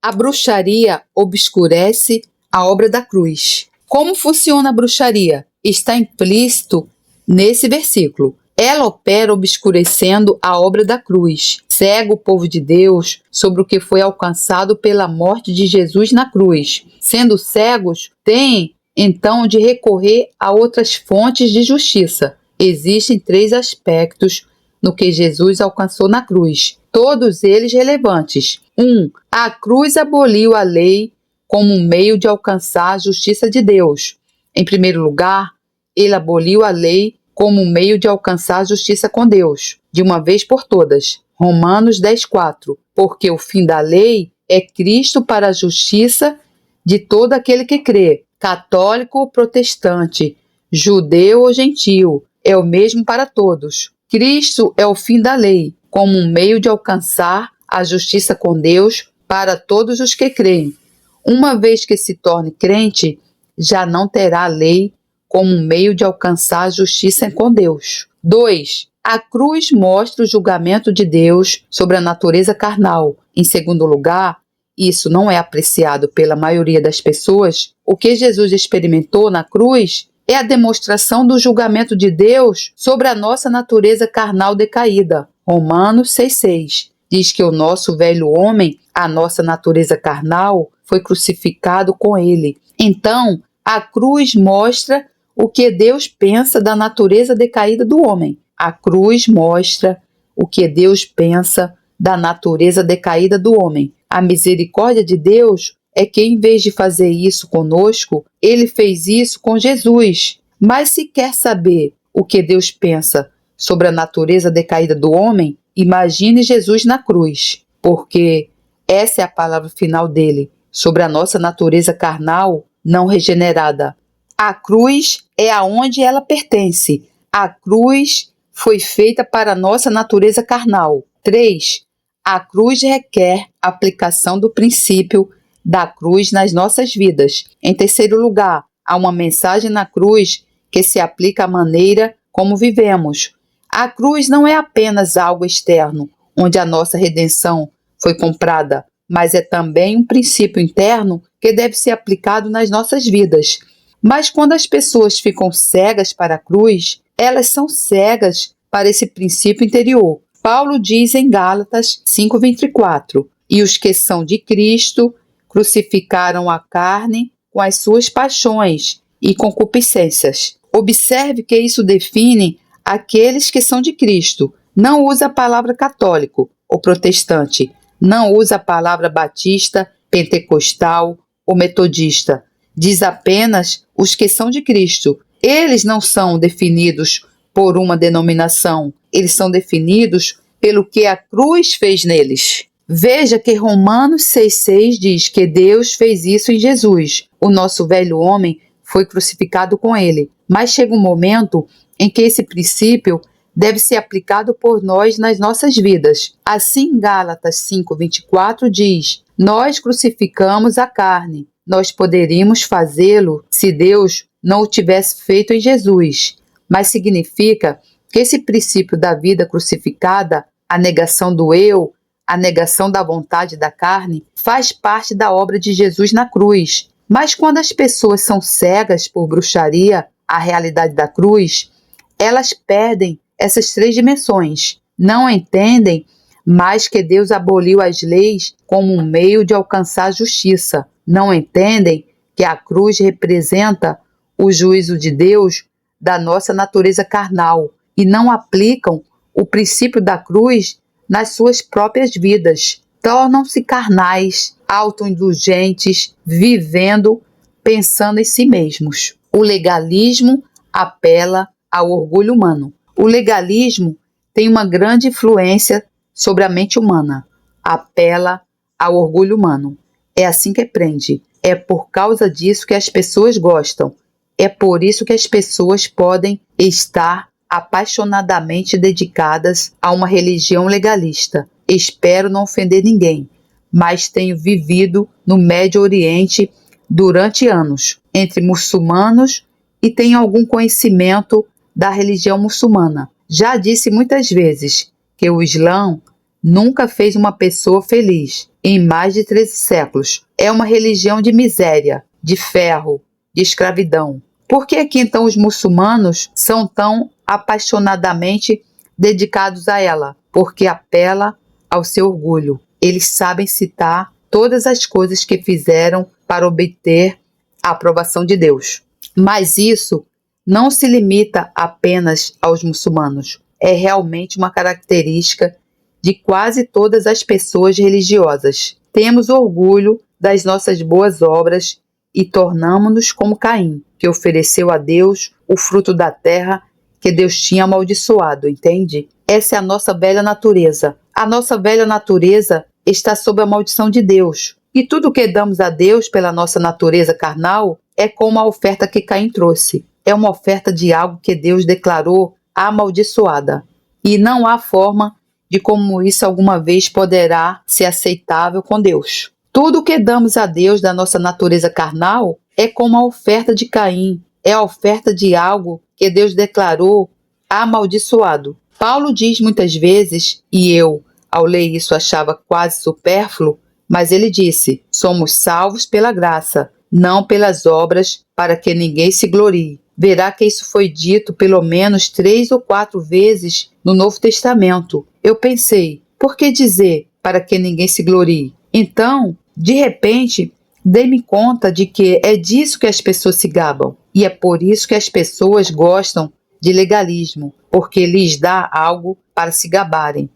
A bruxaria obscurece a obra da cruz. Como funciona a bruxaria? Está implícito nesse versículo. Ela opera obscurecendo a obra da cruz, cega o povo de Deus sobre o que foi alcançado pela morte de Jesus na cruz. Sendo cegos, têm então de recorrer a outras fontes de justiça. Existem 3 aspectos no que Jesus alcançou na cruz, todos eles relevantes. 1. A cruz aboliu a lei como um meio de alcançar a justiça de Deus. Em primeiro lugar, ele aboliu a lei como um meio de alcançar a justiça com Deus, de uma vez por todas. Romanos 10:4. Porque o fim da lei é Cristo para a justiça de todo aquele que crê, católico ou protestante, judeu ou gentil, é o mesmo para todos. Cristo é o fim da lei, como um meio de alcançar a justiça com Deus para todos os que creem. Uma vez que se torne crente, já não terá a lei como um meio de alcançar a justiça com Deus. 2. A cruz mostra o julgamento de Deus sobre a natureza carnal. Em segundo lugar, isso não é apreciado pela maioria das pessoas, o que Jesus experimentou na cruz é a demonstração do julgamento de Deus sobre a nossa natureza carnal decaída. Romanos 6:6 diz que o nosso velho homem, a nossa natureza carnal, foi crucificado com ele. Então, a cruz mostra o que Deus pensa da natureza decaída do homem. A cruz mostra o que Deus pensa da natureza decaída do homem. A misericórdia de Deus é que, em vez de fazer isso conosco, ele fez isso com Jesus. Mas se quer saber o que Deus pensa sobre a natureza decaída do homem, imagine Jesus na cruz, porque essa é a palavra final dele sobre a nossa natureza carnal não regenerada. A cruz é aonde ela pertence. A cruz foi feita para a nossa natureza carnal. 3. A cruz requer a aplicação do princípio da cruz nas nossas vidas. Em terceiro lugar, há uma mensagem na cruz que se aplica à maneira como vivemos. A cruz não é apenas algo externo, onde a nossa redenção foi comprada, mas é também um princípio interno que deve ser aplicado nas nossas vidas. Mas quando as pessoas ficam cegas para a cruz, elas são cegas para esse princípio interior. Paulo diz em Gálatas 5:24, e os que são de Cristo crucificaram a carne com as suas paixões e concupiscências. Observe que isso define aqueles que são de Cristo. Não usa a palavra católico ou protestante, não usa a palavra batista, pentecostal ou metodista. Diz apenas os que são de Cristo. Eles não são definidos por uma denominação, eles são definidos pelo que a cruz fez neles. Veja que Romanos 6,6 diz que Deus fez isso em Jesus. O nosso velho homem foi crucificado com ele. Mas chega um momento em que esse princípio deve ser aplicado por nós nas nossas vidas. Assim, Gálatas 5:24 diz: nós crucificamos a carne. Nós poderíamos fazê-lo se Deus não o tivesse feito em Jesus. Mas significa que esse princípio da vida crucificada, a negação do eu, a negação da vontade da carne, faz parte da obra de Jesus na cruz. Mas quando as pessoas são cegas por bruxaria, a realidade da cruz, elas perdem essas três dimensões. Não entendem mais que Deus aboliu as leis como um meio de alcançar a justiça. Não entendem que a cruz representa o juízo de Deus da nossa natureza carnal e não aplicam o princípio da cruz nas suas próprias vidas. Tornam-se carnais, autoindulgentes, vivendo, pensando em si mesmos. O legalismo apela ao orgulho humano. O legalismo tem uma grande influência sobre a mente humana. Apela ao orgulho humano. É assim que prende. É por causa disso que as pessoas gostam. É por isso que as pessoas podem estar apaixonadamente dedicadas a uma religião legalista. Espero não ofender ninguém, mas tenho vivido no Médio Oriente durante anos, entre muçulmanos, e tenho algum conhecimento da religião muçulmana. Já disse muitas vezes que o Islã nunca fez uma pessoa feliz em mais de 13 séculos. É uma religião de miséria, de ferro, de escravidão. Por que que então os muçulmanos são tão apaixonadamente dedicados a ela? Porque apela ao seu orgulho. Eles sabem citar todas as coisas que fizeram para obter a aprovação de Deus. Mas isso não se limita apenas aos muçulmanos. É realmente uma característica de quase todas as pessoas religiosas. Temos orgulho das nossas boas obras e tornamo-nos como Caim, que ofereceu a Deus o fruto da terra que Deus tinha amaldiçoado, entende? Essa é a nossa velha natureza. A nossa velha natureza está sob a maldição de Deus. E tudo que damos a Deus pela nossa natureza carnal é como a oferta que Caim trouxe. É uma oferta de algo que Deus declarou amaldiçoada. E não há forma de como isso alguma vez poderá ser aceitável com Deus. Tudo que damos a Deus da nossa natureza carnal é como a oferta de Caim. É a oferta de algo que Deus declarou amaldiçoado. Paulo diz muitas vezes, e eu, ao ler isso, achava quase supérfluo, mas ele disse: somos salvos pela graça, não pelas obras, para que ninguém se glorie. Verá que isso foi dito pelo menos 3 ou 4 vezes no Novo Testamento. Eu pensei, por que dizer para que ninguém se glorie? Então, de repente, dei-me conta de que é disso que as pessoas se gabam. E é por isso que as pessoas gostam de legalismo, porque lhes dá algo para se gabarem.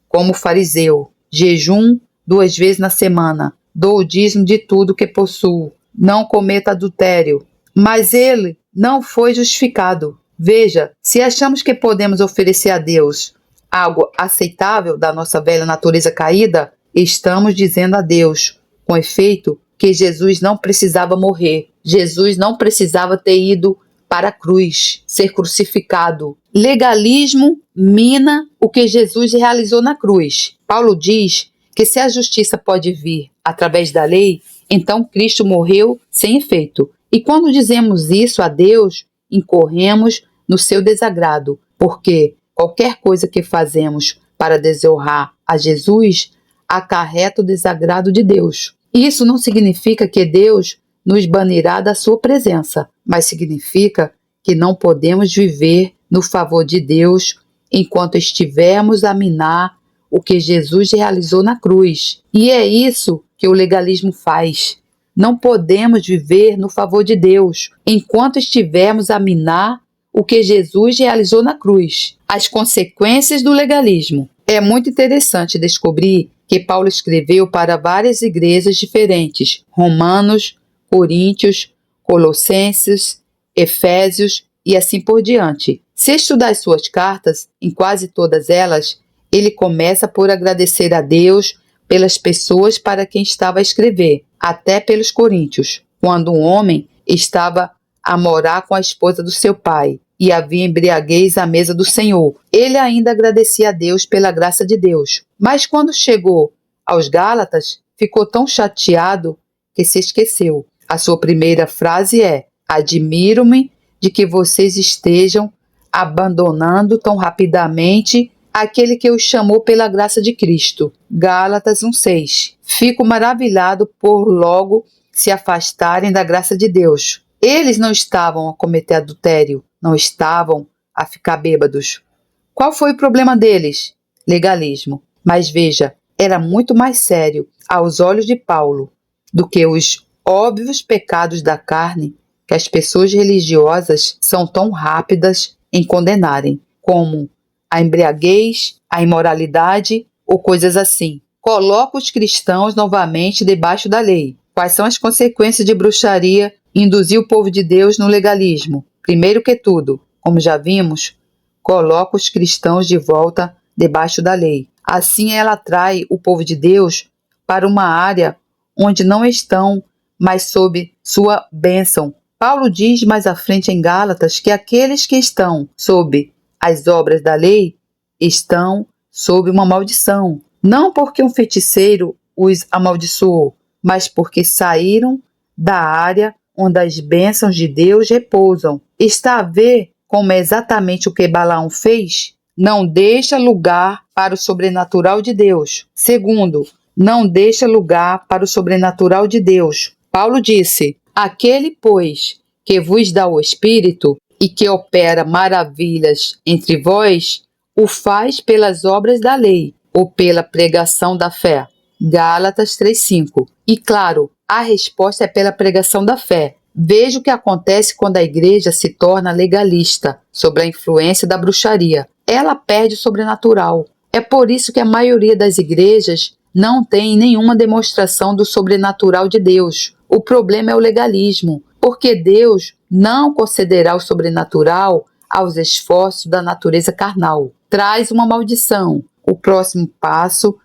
Como o fariseu, jejum 2 vezes na semana, dou o dízimo de tudo que possuo, não cometa adultério. Mas ele não foi justificado. Veja, se achamos que podemos oferecer a Deus algo aceitável da nossa velha natureza caída, estamos dizendo a Deus, com efeito, que Jesus não precisava morrer. Jesus não precisava ter ido para a cruz, ser crucificado. Legalismo mina o que Jesus realizou na cruz. Paulo diz que se a justiça pode vir através da lei, então Cristo morreu sem efeito. E quando dizemos isso a Deus, incorremos no seu desagrado, porque qualquer coisa que fazemos para desonrar a Jesus acarreta o desagrado de Deus. Isso não significa que Deus nos banirá da sua presença, mas significa que não podemos viver no favor de Deus enquanto estivermos a minar o que Jesus realizou na cruz. E é isso que o legalismo faz. Não podemos viver no favor de Deus enquanto estivermos a minar o que Jesus realizou na cruz. As consequências do legalismo. É muito interessante descobrir que Paulo escreveu para várias igrejas diferentes: Romanos, Coríntios, Colossenses, Efésios e assim por diante. Se estudar suas cartas, em quase todas elas, ele começa por agradecer a Deus pelas pessoas para quem estava a escrever, até pelos coríntios, quando um homem estava a morar com a esposa do seu pai e havia embriaguez à mesa do Senhor. Ele ainda agradecia a Deus pela graça de Deus. Mas quando chegou aos Gálatas, ficou tão chateado que se esqueceu. A sua primeira frase é: admiro-me de que vocês estejam abandonando tão rapidamente aquele que os chamou pela graça de Cristo. Gálatas 1:6. Fico maravilhado por logo se afastarem da graça de Deus. Eles não estavam a cometer adultério, não estavam a ficar bêbados. Qual foi o problema deles? Legalismo. Mas veja, era muito mais sério aos olhos de Paulo do que os óbvios pecados da carne que as pessoas religiosas são tão rápidas em condenarem, como a embriaguez, a imoralidade ou coisas assim. Coloca os cristãos novamente debaixo da lei. Quais são as consequências de bruxaria induzir o povo de Deus no legalismo? Primeiro que tudo, como já vimos, coloca os cristãos de volta debaixo da lei. Assim ela atrai o povo de Deus para uma área onde não estão mais sob sua bênção. Paulo diz mais à frente em Gálatas que aqueles que estão sob as obras da lei estão sob uma maldição. Não porque um feiticeiro os amaldiçoou, mas porque saíram da área onde as bênçãos de Deus repousam. Está a ver como é exatamente o que Balaão fez? Não deixa lugar para o sobrenatural de Deus. Segundo, não deixa lugar para o sobrenatural de Deus. Paulo disse: aquele, pois, que vos dá o Espírito e que opera maravilhas entre vós, o faz pelas obras da lei ou pela pregação da fé. Gálatas 3:5. E claro, a resposta é pela pregação da fé. Veja o que acontece quando a igreja se torna legalista sob a influência da bruxaria. Ela perde o sobrenatural. É por isso que a maioria das igrejas não tem nenhuma demonstração do sobrenatural de Deus. O problema é o legalismo, porque Deus não concederá o sobrenatural aos esforços da natureza carnal. Traz uma maldição. O próximo passo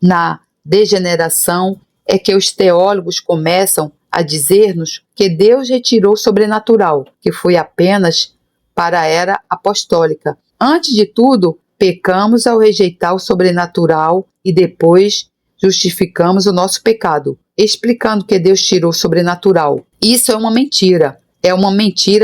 na degeneração é que os teólogos começam a dizer-nos que Deus retirou o sobrenatural, que foi apenas para a era apostólica. Antes de tudo, pecamos ao rejeitar o sobrenatural e depois justificamos o nosso pecado, explicando que Deus tirou o sobrenatural. Isso é uma mentira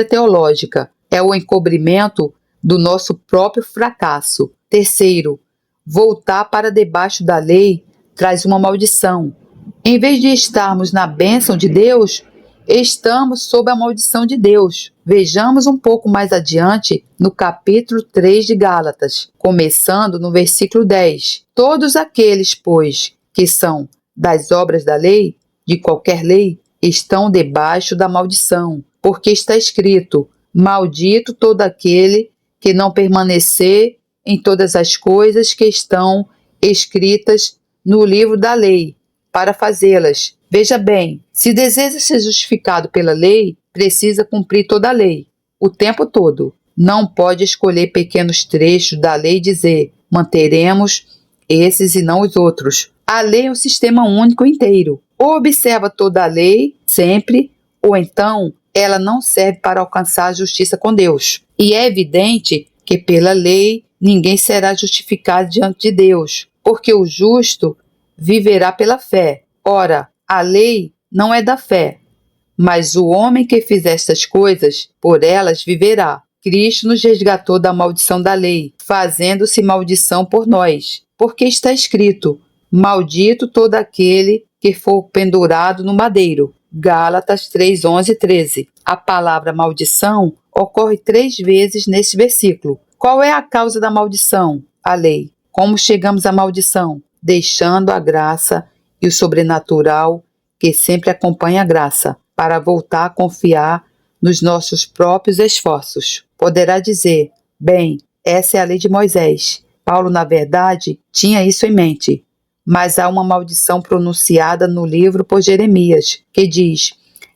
teológica, é o encobrimento do nosso próprio fracasso. Terceiro, voltar para debaixo da lei traz uma maldição. Em vez de estarmos na bênção de Deus, estamos sob a maldição de Deus. Vejamos um pouco mais adiante no capítulo 3 de Gálatas, começando no versículo 10. Todos aqueles, pois, que são das obras da lei, de qualquer lei, estão debaixo da maldição, porque está escrito: maldito todo aquele que não permanecer em todas as coisas que estão escritas no livro da lei, para fazê-las. Veja bem, se deseja ser justificado pela lei, precisa cumprir toda a lei, o tempo todo. Não pode escolher pequenos trechos da lei e dizer: manteremos esses e não os outros. A lei é um sistema único inteiro. Ou observa toda a lei, sempre, ou então ela não serve para alcançar a justiça com Deus. E é evidente que pela lei ninguém será justificado diante de Deus, porque o justo viverá pela fé. Ora, a lei não é da fé, mas o homem que fizer estas coisas, por elas viverá. Cristo nos resgatou da maldição da lei, fazendo-se maldição por nós, porque está escrito: maldito todo aquele que for pendurado no madeiro. Gálatas 3, 11 e 13. A palavra maldição ocorre 3 vezes nesse versículo. Qual é a causa da maldição? A lei. Como chegamos à maldição? Deixando a graça e o sobrenatural que sempre acompanha a graça, para voltar a confiar nos nossos próprios esforços. Poderá dizer: bem, essa é a lei de Moisés. Paulo, na verdade, tinha isso em mente. Mas há uma maldição pronunciada no livro por Jeremias, que diz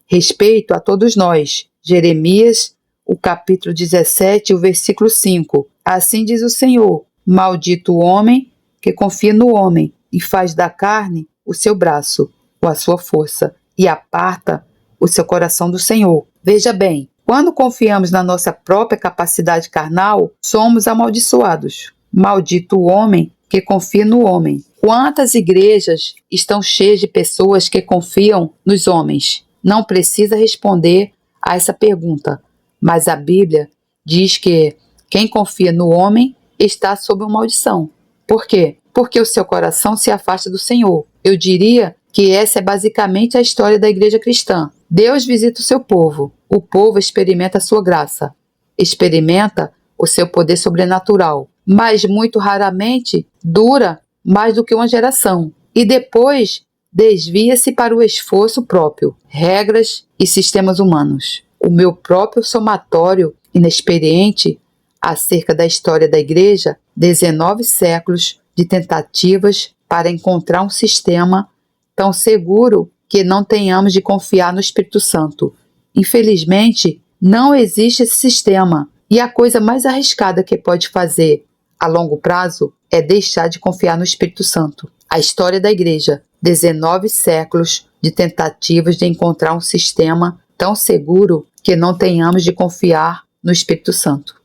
respeito a todos nós. Jeremias, o capítulo 17, o versículo 5. Assim diz o Senhor: maldito o homem que confia no homem e faz da carne o seu braço, ou a sua força, e aparta o seu coração do Senhor. Veja bem, quando confiamos na nossa própria capacidade carnal, somos amaldiçoados. Maldito o homem que confia no homem. Quantas igrejas estão cheias de pessoas que confiam nos homens? Não precisa responder a essa pergunta, mas a Bíblia diz que quem confia no homem está sob uma maldição. Por quê? Porque o seu coração se afasta do Senhor. Eu diria que essa é basicamente a história da igreja cristã. Deus visita o seu povo. O povo experimenta a sua graça, experimenta o seu poder sobrenatural, mas muito raramente dura mais do que uma geração e depois desvia-se para o esforço próprio, regras e sistemas humanos. O meu próprio somatório inexperiente acerca da história da igreja, 19 séculos de tentativas para encontrar um sistema tão seguro que não tenhamos de confiar no Espírito Santo. Infelizmente, não existe esse sistema, e a coisa mais arriscada que pode fazer a longo prazo é deixar de confiar no Espírito Santo. A história da igreja, 19 séculos de tentativas de encontrar um sistema tão seguro que não tenhamos de confiar no Espírito Santo.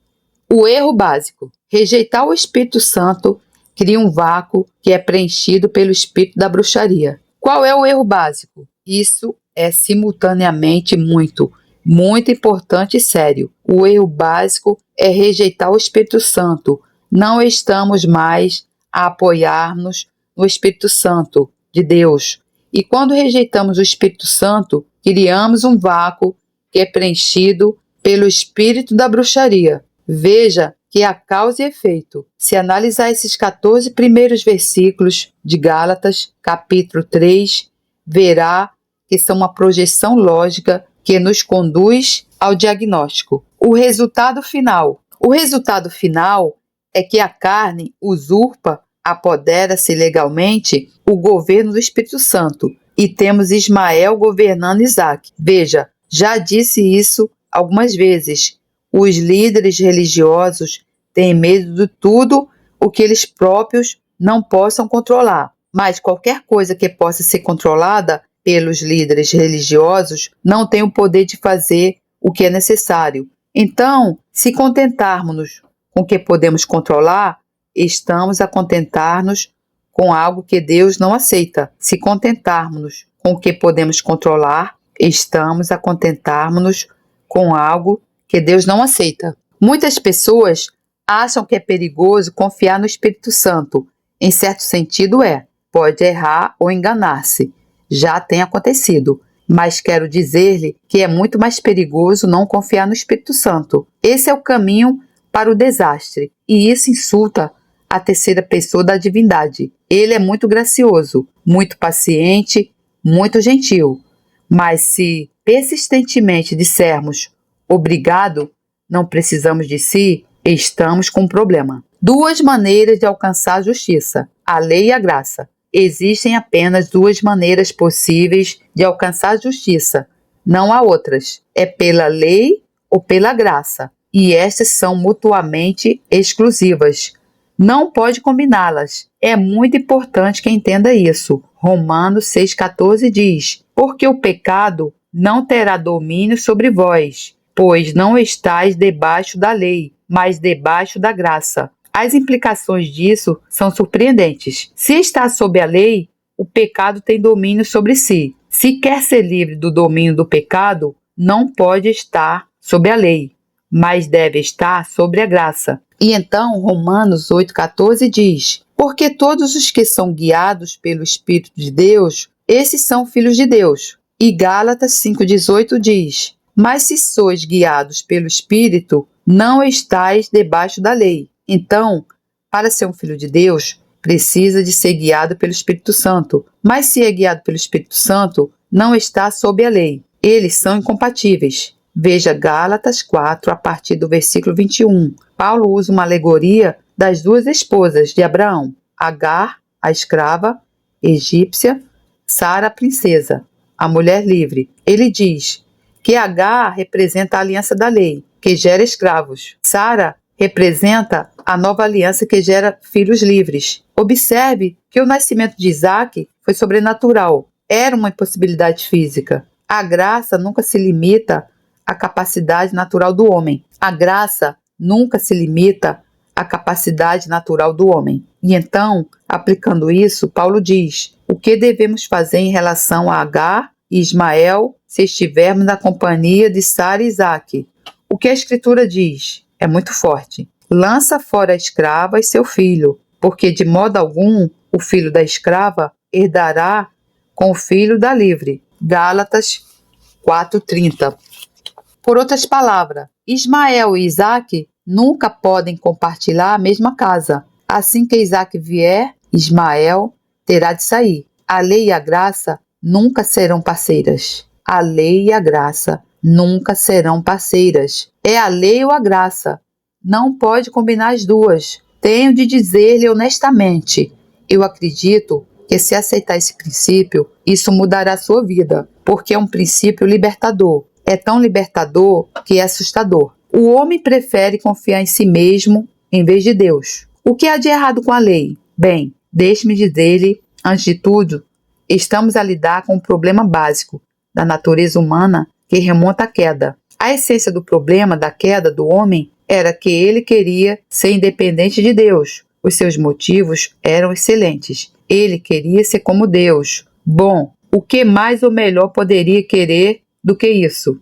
O erro básico: rejeitar o Espírito Santo cria um vácuo que é preenchido pelo espírito da bruxaria. Qual é o erro básico? Isso é simultaneamente muito importante e sério. O erro básico é rejeitar o Espírito Santo. Não estamos mais a apoiar-nos no Espírito Santo de Deus. E quando rejeitamos o Espírito Santo, criamos um vácuo que é preenchido pelo espírito da bruxaria. Veja que há causa e efeito. Se analisar esses 14 primeiros versículos de Gálatas, capítulo 3, verá que são uma projeção lógica que nos conduz ao diagnóstico. O resultado final é que a carne usurpa, apodera-se legalmente o governo do Espírito Santo e temos Ismael governando Isaac. Veja, já disse isso algumas vezes. Os líderes religiosos têm medo de tudo o que eles próprios não possam controlar. Mas qualquer coisa que possa ser controlada pelos líderes religiosos não tem o poder de fazer o que é necessário. Então, se contentarmos com o que podemos controlar, estamos a contentar-nos com algo que Deus não aceita. Se contentarmos com o que podemos controlar, estamos a contentar-nos com algo que Deus não aceita. Muitas pessoas acham que é perigoso confiar no Espírito Santo. Em certo sentido pode errar ou enganar-se. Já tem acontecido. Mas quero dizer-lhe que é muito mais perigoso não confiar no Espírito Santo. Esse é o caminho para o desastre, e isso insulta a terceira pessoa da divindade. Ele é muito gracioso, muito paciente, muito gentil. Mas se persistentemente dissermos obrigado, não precisamos de si, estamos com um problema. 2 maneiras de alcançar a justiça: a lei e a graça. Existem apenas 2 maneiras possíveis de alcançar a justiça. Não há outras. É pela lei ou pela graça. E estas são mutuamente exclusivas. Não pode combiná-las. É muito importante que entenda isso. Romanos 6,14 diz: porque o pecado não terá domínio sobre vós, pois não estáis debaixo da lei, mas debaixo da graça. As implicações disso são surpreendentes. Se está sob a lei, o pecado tem domínio sobre si. Se quer ser livre do domínio do pecado, não pode estar sob a lei, mas deve estar sobre a graça. E então, Romanos 8,14 diz: porque todos os que são guiados pelo Espírito de Deus, esses são filhos de Deus. E Gálatas 5,18 diz: mas se sois guiados pelo Espírito, não estáis debaixo da lei. Então, para ser um filho de Deus, precisa de ser guiado pelo Espírito Santo. Mas se é guiado pelo Espírito Santo, não está sob a lei. Eles são incompatíveis. Veja Gálatas 4, a partir do versículo 21. Paulo usa uma alegoria das duas esposas de Abraão, Agar, a escrava egípcia, Sara, a princesa, a mulher livre. Ele diz que Agar representa a aliança da lei, que gera escravos. Sara representa a nova aliança que gera filhos livres. Observe que o nascimento de Isaac foi sobrenatural. Era uma impossibilidade física. A graça nunca se limita à capacidade natural do homem. A graça nunca se limita à capacidade natural do homem. E então, aplicando isso, Paulo diz: o que devemos fazer em relação a Agar e Ismael se estivermos na companhia de Sara e Isaque? O que a Escritura diz é muito forte. Lança fora a escrava e seu filho, porque de modo algum o filho da escrava herdará com o filho da livre. Gálatas 4,30. Por outras palavras, Ismael e Isaque nunca podem compartilhar a mesma casa. Assim que Isaque vier, Ismael terá de sair. A lei e a graça nunca serão parceiras. A lei e a graça nunca serão parceiras. É a lei ou a graça. Não pode combinar as duas. Tenho de dizer-lhe honestamente, eu acredito que se aceitar esse princípio, isso mudará a sua vida, porque é um princípio libertador. É tão libertador que é assustador. O homem prefere confiar em si mesmo em vez de Deus. O que há de errado com a lei? Bem, deixe-me dizer-lhe, antes de tudo, estamos a lidar com um problema básico da natureza humana que remonta à queda. A essência do problema da queda do homem era que ele queria ser independente de Deus. Os seus motivos eram excelentes. Ele queria ser como Deus. Bom, o que mais ou melhor poderia querer do que isso?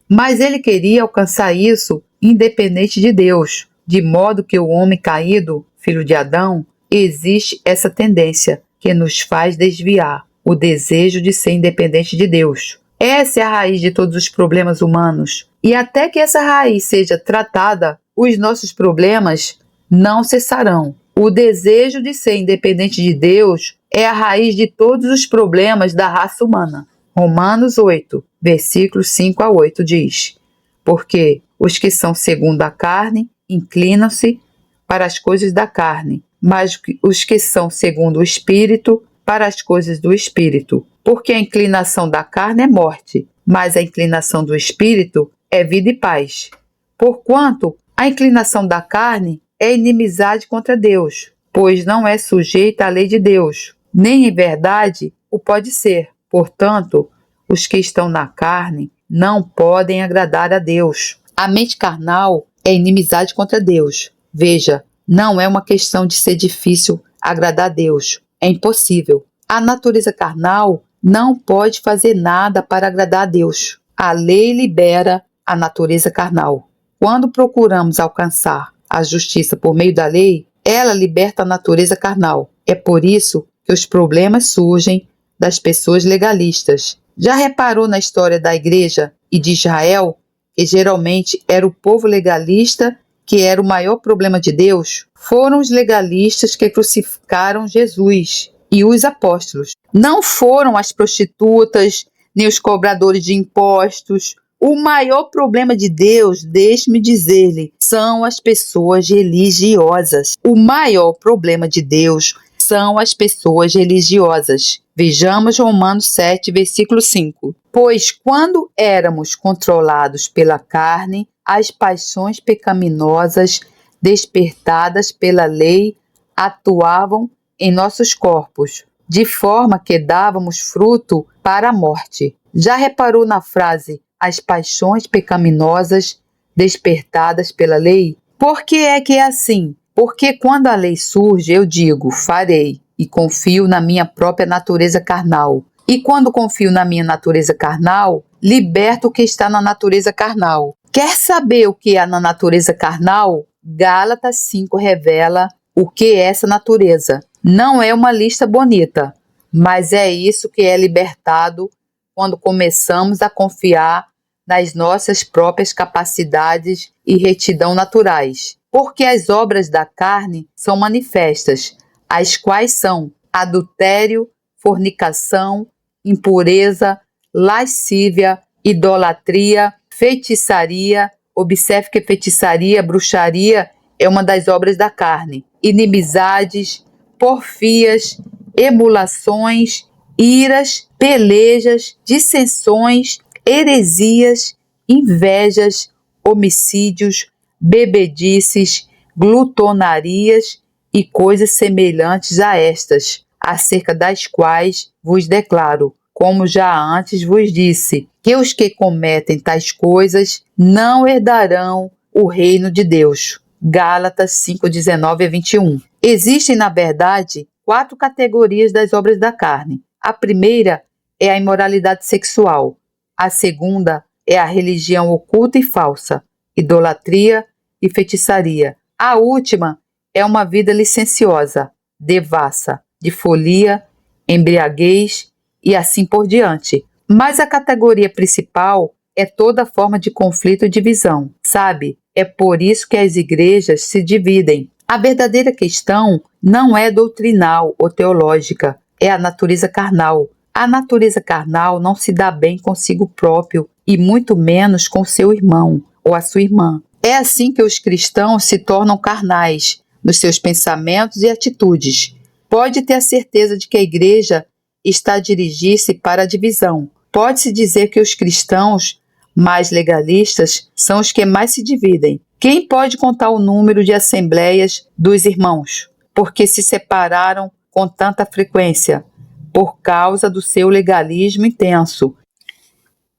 Mas ele queria alcançar isso independente de Deus, de modo que o homem caído, filho de Adão, existe essa tendência que nos faz desviar, o desejo de ser independente de Deus. Essa é a raiz de todos os problemas humanos. E até que essa raiz seja tratada, os nossos problemas não cessarão. O desejo de ser independente de Deus é a raiz de todos os problemas da raça humana. Romanos 8, versículos 5 a 8 diz: porque os que são segundo a carne inclinam-se para as coisas da carne, mas os que são segundo o Espírito para as coisas do Espírito. Porque a inclinação da carne é morte, mas a inclinação do Espírito é vida e paz. Porquanto a inclinação da carne é inimizade contra Deus, pois não é sujeita à lei de Deus, nem em verdade o pode ser. Portanto, os que estão na carne não podem agradar a Deus. A mente carnal é inimizade contra Deus. Veja, não é uma questão de ser difícil agradar a Deus. É impossível. A natureza carnal não pode fazer nada para agradar a Deus. A lei libera a natureza carnal. Quando procuramos alcançar a justiça por meio da lei, ela liberta a natureza carnal. É por isso que os problemas surgem das pessoas legalistas. Já reparou na história da igreja e de Israel, que geralmente era o povo legalista que era o maior problema de Deus? Foram os legalistas que crucificaram Jesus e os apóstolos. Não foram as prostitutas, nem os cobradores de impostos. O maior problema de Deus, deixe-me dizer-lhe, são as pessoas religiosas. O maior problema de Deus são as pessoas religiosas. Vejamos Romanos 7, versículo 5. Pois quando éramos controlados pela carne, as paixões pecaminosas despertadas pela lei atuavam em nossos corpos, de forma que dávamos fruto para a morte. Já reparou na frase as paixões pecaminosas despertadas pela lei? Por que é assim? Porque quando a lei surge, eu digo, farei, e confio na minha própria natureza carnal. E quando confio na minha natureza carnal, liberto o que está na natureza carnal. Quer saber o que há na natureza carnal? Gálatas 5 revela o que é essa natureza. Não é uma lista bonita, mas é isso que é libertado quando começamos a confiar nas nossas próprias capacidades e retidão naturais. Porque as obras da carne são manifestas, as quais são adultério, fornicação, impureza, lascívia, idolatria, feitiçaria. Observe que feitiçaria, bruxaria é uma das obras da carne. Inimizades, porfias, emulações, iras, pelejas, dissensões, heresias, invejas, homicídios, bebedices, glutonarias e coisas semelhantes a estas, acerca das quais vos declaro, como já antes vos disse, que os que cometem tais coisas não herdarão o reino de Deus. Gálatas 5:19-21. Existem, na verdade, 4 categorias das obras da carne. A primeira é a imoralidade sexual. A segunda é a religião oculta e falsa, idolatria e feitiçaria. A última é uma vida licenciosa, devassa, de folia, embriaguez e assim por diante. Mas a categoria principal é toda forma de conflito e divisão, sabe? É por isso que as igrejas se dividem. A verdadeira questão não é doutrinal ou teológica, é a natureza carnal. A natureza carnal não se dá bem consigo próprio e muito menos com seu irmão ou a sua irmã. É assim que os cristãos se tornam carnais nos seus pensamentos e atitudes. Pode ter a certeza de que a igreja está a dirigir-se para a divisão. Pode-se dizer que os cristãos mais legalistas são os que mais se dividem. Quem pode contar o número de assembleias dos irmãos? Porque se separaram com tanta frequência, por causa do seu legalismo intenso,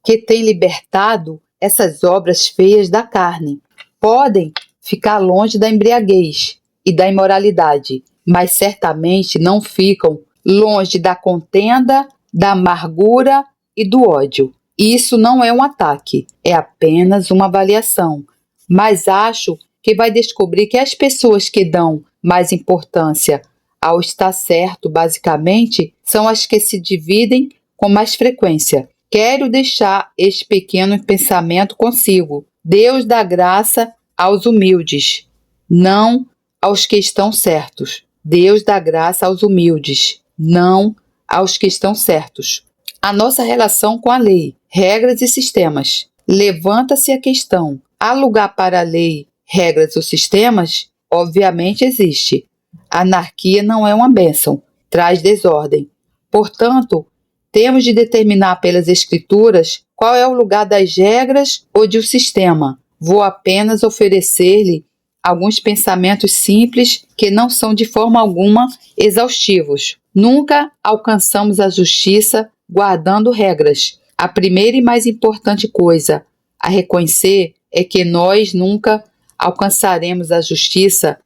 que tem libertado essas obras feias da carne. Podem ficar longe da embriaguez e da imoralidade, mas certamente não ficam longe da contenda, da amargura e do ódio. Isso não é um ataque, é apenas uma avaliação. Mas acho que vai descobrir que as pessoas que dão mais importância ao estar certo, basicamente, são as que se dividem com mais frequência. Quero deixar este pequeno pensamento consigo. Deus dá graça aos humildes, não aos que estão certos. Deus dá graça aos humildes, não aos que estão certos. A nossa relação com a lei, regras e sistemas. Levanta-se a questão: há lugar para a lei, regras ou sistemas? Obviamente existe. A anarquia não é uma bênção, traz desordem. Portanto, temos de determinar pelas escrituras qual é o lugar das regras ou de um sistema. Vou apenas oferecer-lhe alguns pensamentos simples que não são de forma alguma exaustivos. Nunca alcançamos a justiça guardando regras. A primeira e mais importante coisa a reconhecer é que nós nunca alcançaremos a justiça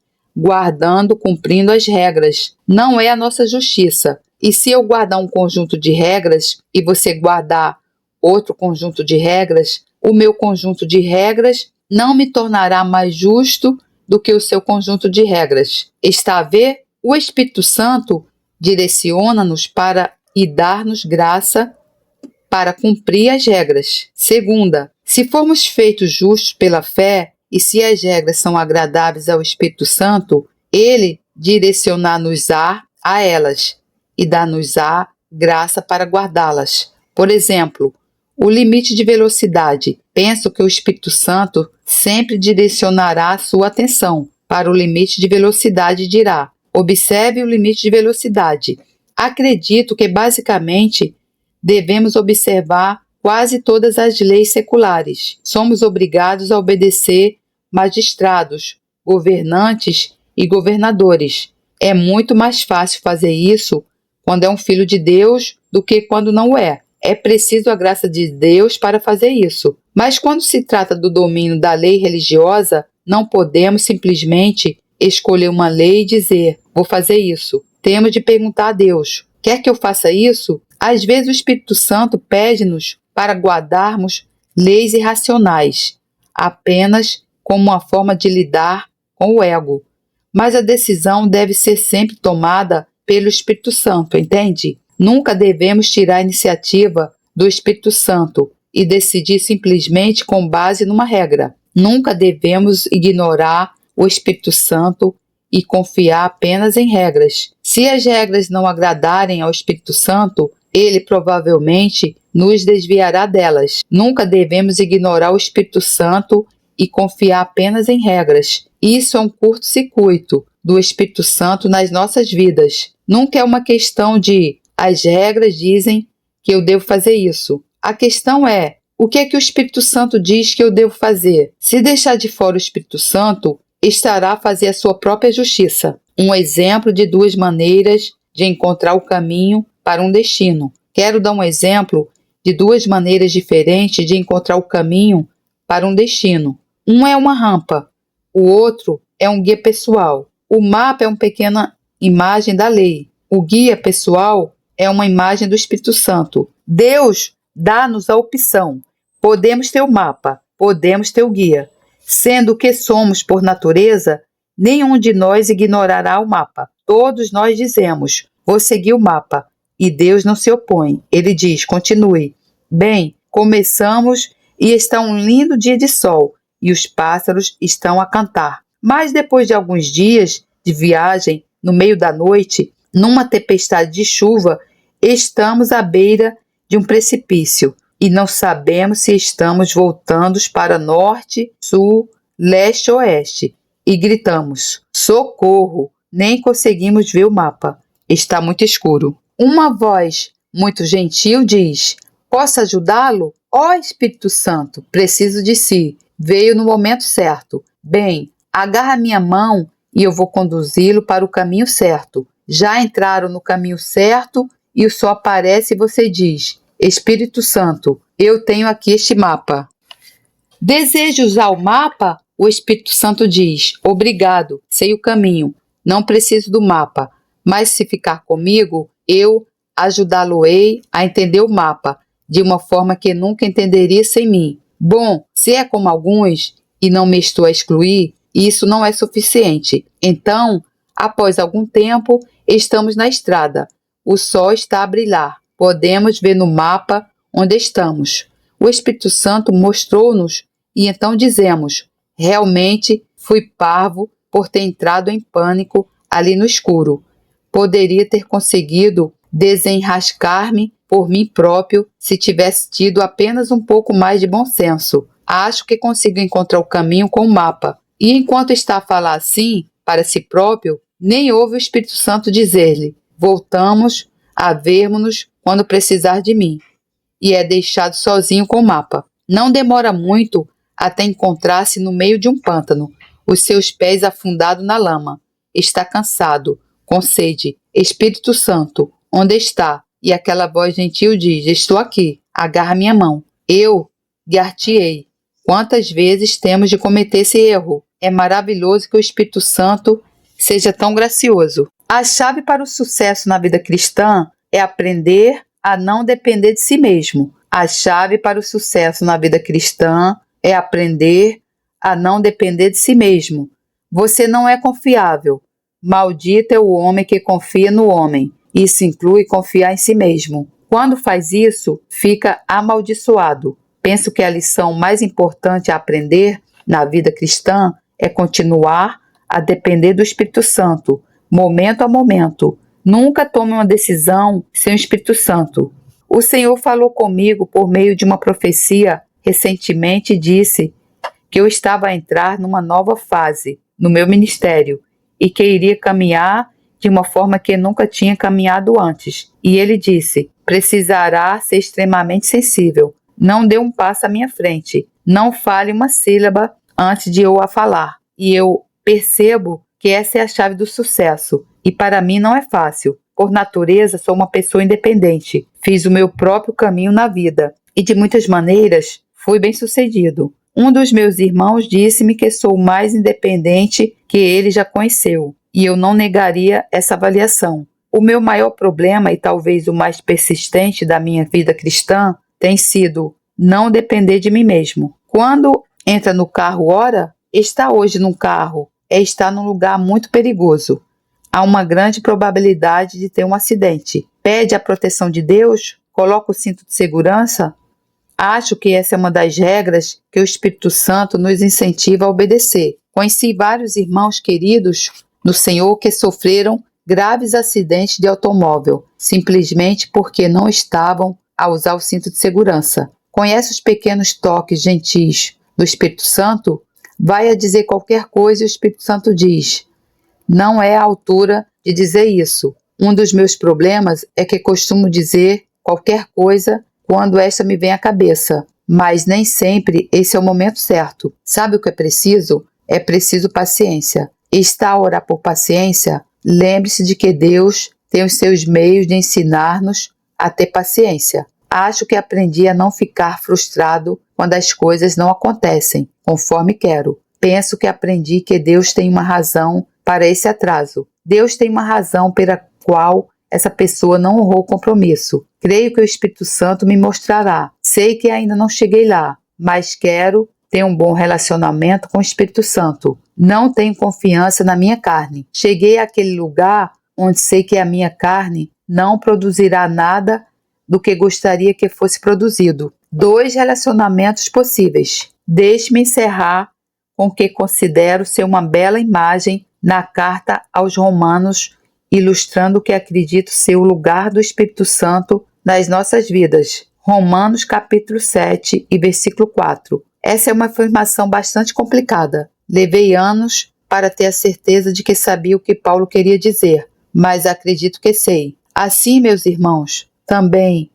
cumprindo as regras. Não é a nossa justiça. E se eu guardar um conjunto de regras e você guardar outro conjunto de regras, o meu conjunto de regras não me tornará mais justo do que o seu conjunto de regras. Está a ver? O Espírito Santo direciona-nos para e dar-nos graça para cumprir as regras. Segunda, se formos feitos justos pela fé e se as regras são agradáveis ao Espírito Santo, ele direcionar-nos-á a elas e dar-nos-á graça para guardá-las. Por exemplo, o limite de velocidade. Penso que o Espírito Santo sempre direcionará a sua atenção para o limite de velocidade e dirá: observe o limite de velocidade. Acredito que basicamente devemos observar quase todas as leis seculares. Somos obrigados a obedecer magistrados, governantes e governadores. É muito mais fácil fazer isso quando é um filho de Deus do que quando não é. É preciso a graça de Deus para fazer isso. Mas quando se trata do domínio da lei religiosa, não podemos simplesmente escolher uma lei e dizer, vou fazer isso. Temos de perguntar a Deus, quer que eu faça isso? Às vezes o Espírito Santo pede-nos para guardarmos leis irracionais, apenas como uma forma de lidar com o ego. Mas a decisão deve ser sempre tomada pelo Espírito Santo, entende? Nunca devemos tirar a iniciativa do Espírito Santo e decidir simplesmente com base numa regra. Nunca devemos ignorar o Espírito Santo e confiar apenas em regras. Se as regras não agradarem ao Espírito Santo, ele provavelmente nos desviará delas. Nunca devemos ignorar o Espírito Santo e confiar apenas em regras. Isso é um curto-circuito do Espírito Santo nas nossas vidas. Nunca é uma questão de as regras dizem que eu devo fazer isso. A questão é, o que é que o Espírito Santo diz que eu devo fazer? Se deixar de fora o Espírito Santo, estará a fazer a sua própria justiça. Um exemplo de duas maneiras de encontrar o caminho para um destino. Quero dar um exemplo de duas maneiras diferentes de encontrar o caminho para um destino. Um é uma rampa, o outro é um guia pessoal. O mapa é uma pequena imagem da lei. O guia pessoal é uma imagem do Espírito Santo. Deus dá-nos a opção. Podemos ter o mapa, podemos ter o guia. Sendo o que somos por natureza, nenhum de nós ignorará o mapa. Todos nós dizemos, vou seguir o mapa. E Deus não se opõe. Ele diz, continue. Bem, começamos e está um lindo dia de sol e os pássaros estão a cantar. Mas depois de alguns dias de viagem, no meio da noite, numa tempestade de chuva, estamos à beira de um precipício e não sabemos se estamos voltando para norte, sul, leste ou oeste. E gritamos, socorro! Nem conseguimos ver o mapa. Está muito escuro. Uma voz muito gentil diz, posso ajudá-lo? Ó Espírito Santo, preciso de si. Veio no momento certo. Bem, agarra minha mão e eu vou conduzi-lo para o caminho certo. Já entraram no caminho certo e o sol aparece e você diz, Espírito Santo, eu tenho aqui este mapa. Deseja usar o mapa? O Espírito Santo diz, obrigado, sei o caminho, não preciso do mapa, mas se ficar comigo, eu ajudá-lo-ei a entender o mapa, de uma forma que nunca entenderia sem mim. Bom, se é como alguns, e não me estou a excluir, isso não é suficiente. Então, após algum tempo, estamos na estrada. O sol está a brilhar. Podemos ver no mapa onde estamos. O Espírito Santo mostrou-nos e então dizemos, realmente fui parvo por ter entrado em pânico ali no escuro. Poderia ter conseguido desenrascar-me por mim próprio se tivesse tido apenas um pouco mais de bom senso. Acho que consigo encontrar o caminho com o mapa. E enquanto está a falar assim, para si próprio, nem ouve o Espírito Santo dizer-lhe, voltamos a vermos-nos quando precisar de mim. E é deixado sozinho com o mapa. Não demora muito até encontrar-se no meio de um pântano, os seus pés afundados na lama. Está cansado, com sede. Espírito Santo, onde está? E aquela voz gentil diz, estou aqui, agarra minha mão. Eu guiar-te-ei. Quantas vezes temos de cometer esse erro? É maravilhoso que o Espírito Santo seja tão gracioso. A chave para o sucesso na vida cristã é aprender a não depender de si mesmo. A chave para o sucesso na vida cristã é aprender a não depender de si mesmo. Você não é confiável. Maldito é o homem que confia no homem. Isso inclui confiar em si mesmo. Quando faz isso, fica amaldiçoado. Penso que a lição mais importante a aprender na vida cristã é continuar a depender do Espírito Santo, momento a momento. Nunca tome uma decisão sem o Espírito Santo. O Senhor falou comigo por meio de uma profecia recentemente e disse que eu estava a entrar numa nova fase no meu ministério e que iria caminhar de uma forma que nunca tinha caminhado antes. E ele disse, precisará ser extremamente sensível. Não dê um passo à minha frente. Não fale uma sílaba antes de eu a falar. E eu percebo que essa é a chave do sucesso. E para mim não é fácil. Por natureza, sou uma pessoa independente. Fiz o meu próprio caminho na vida e, de muitas maneiras, fui bem-sucedido. Um dos meus irmãos disse-me que sou o mais independente que ele já conheceu, e eu não negaria essa avaliação. O meu maior problema, e talvez o mais persistente da minha vida cristã, tem sido não depender de mim mesmo. Quando entra no carro, ora, estar hoje num carro é estar num lugar muito perigoso. Há uma grande probabilidade de ter um acidente. Pede a proteção de Deus? Coloca o cinto de segurança? Acho que essa é uma das regras que o Espírito Santo nos incentiva a obedecer. Conheci vários irmãos queridos no Senhor que sofreram graves acidentes de automóvel, simplesmente porque não estavam a usar o cinto de segurança. Conhece os pequenos toques gentis do Espírito Santo? Vai a dizer qualquer coisa e o Espírito Santo diz: não é a altura de dizer isso. Um dos meus problemas é que costumo dizer qualquer coisa quando esta me vem à cabeça, mas nem sempre esse é o momento certo. Sabe o que é preciso? É preciso paciência. Está a orar por paciência? Lembre-se de que Deus tem os seus meios de ensinar-nos a ter paciência. Acho que aprendi a não ficar frustrado quando as coisas não acontecem conforme quero. Penso que aprendi que Deus tem uma razão para esse atraso. Deus tem uma razão pela qual essa pessoa não honrou o compromisso. Creio que o Espírito Santo me mostrará. Sei que ainda não cheguei lá, mas quero ter um bom relacionamento com o Espírito Santo. Não tenho confiança na minha carne. Cheguei àquele lugar onde sei que a minha carne não produzirá nada do que gostaria que fosse produzido. 2 relacionamentos possíveis. Deixe-me encerrar com o que considero ser uma bela imagem na carta aos Romanos, ilustrando o que acredito ser o lugar do Espírito Santo nas nossas vidas. Romanos capítulo 7 e versículo 4. Essa é uma afirmação bastante complicada. Levei anos para ter a certeza de que sabia o que Paulo queria dizer, mas acredito que sei. Assim, meus irmãos, também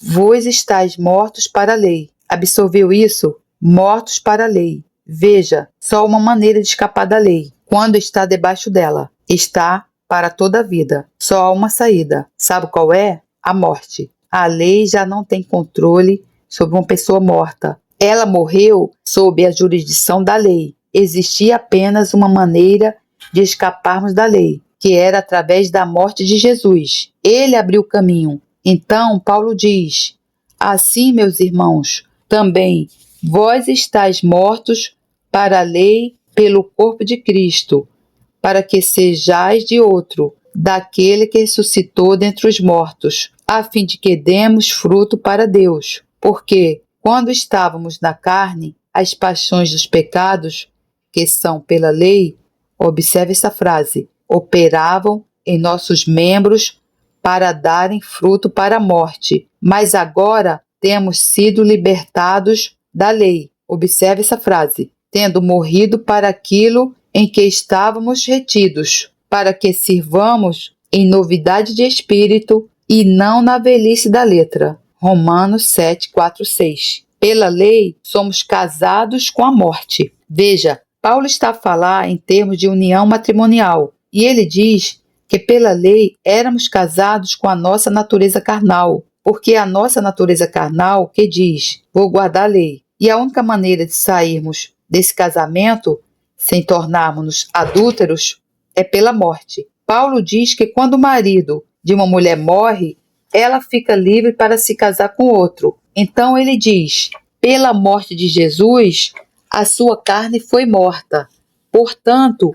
vós estáis mortos para a lei. Absorveu isso? Mortos para a lei. Veja, só uma maneira de escapar da lei. Quando está debaixo dela, está para toda a vida. Só há uma saída. Sabe qual é? A morte. A lei já não tem controle sobre uma pessoa morta. Ela morreu sob a jurisdição da lei. Existia apenas uma maneira de escaparmos da lei, que era através da morte de Jesus. Ele abriu o caminho. Então, Paulo diz: assim, meus irmãos, também vós estáis mortos para a lei pelo corpo de Cristo, para que sejais de outro, daquele que ressuscitou dentre os mortos, a fim de que demos fruto para Deus. Porque, quando estávamos na carne, as paixões dos pecados, que são pela lei, observe essa frase, operavam em nossos membros para darem fruto para a morte. Mas agora temos sido libertados da lei. Observe essa frase, tendo morrido para aquilo em que estávamos retidos, para que sirvamos em novidade de espírito e não na velhice da letra. Romanos 7, 4, 6. Pela lei, somos casados com a morte. Veja, Paulo está a falar em termos de união matrimonial, e ele diz que pela lei éramos casados com a nossa natureza carnal, porque a nossa natureza carnal que diz, vou guardar a lei. E a única maneira de sairmos desse casamento, sem tornarmos-nos adúlteros, é pela morte. Paulo diz que quando o marido de uma mulher morre, ela fica livre para se casar com outro. Então ele diz, pela morte de Jesus, a sua carne foi morta. Portanto,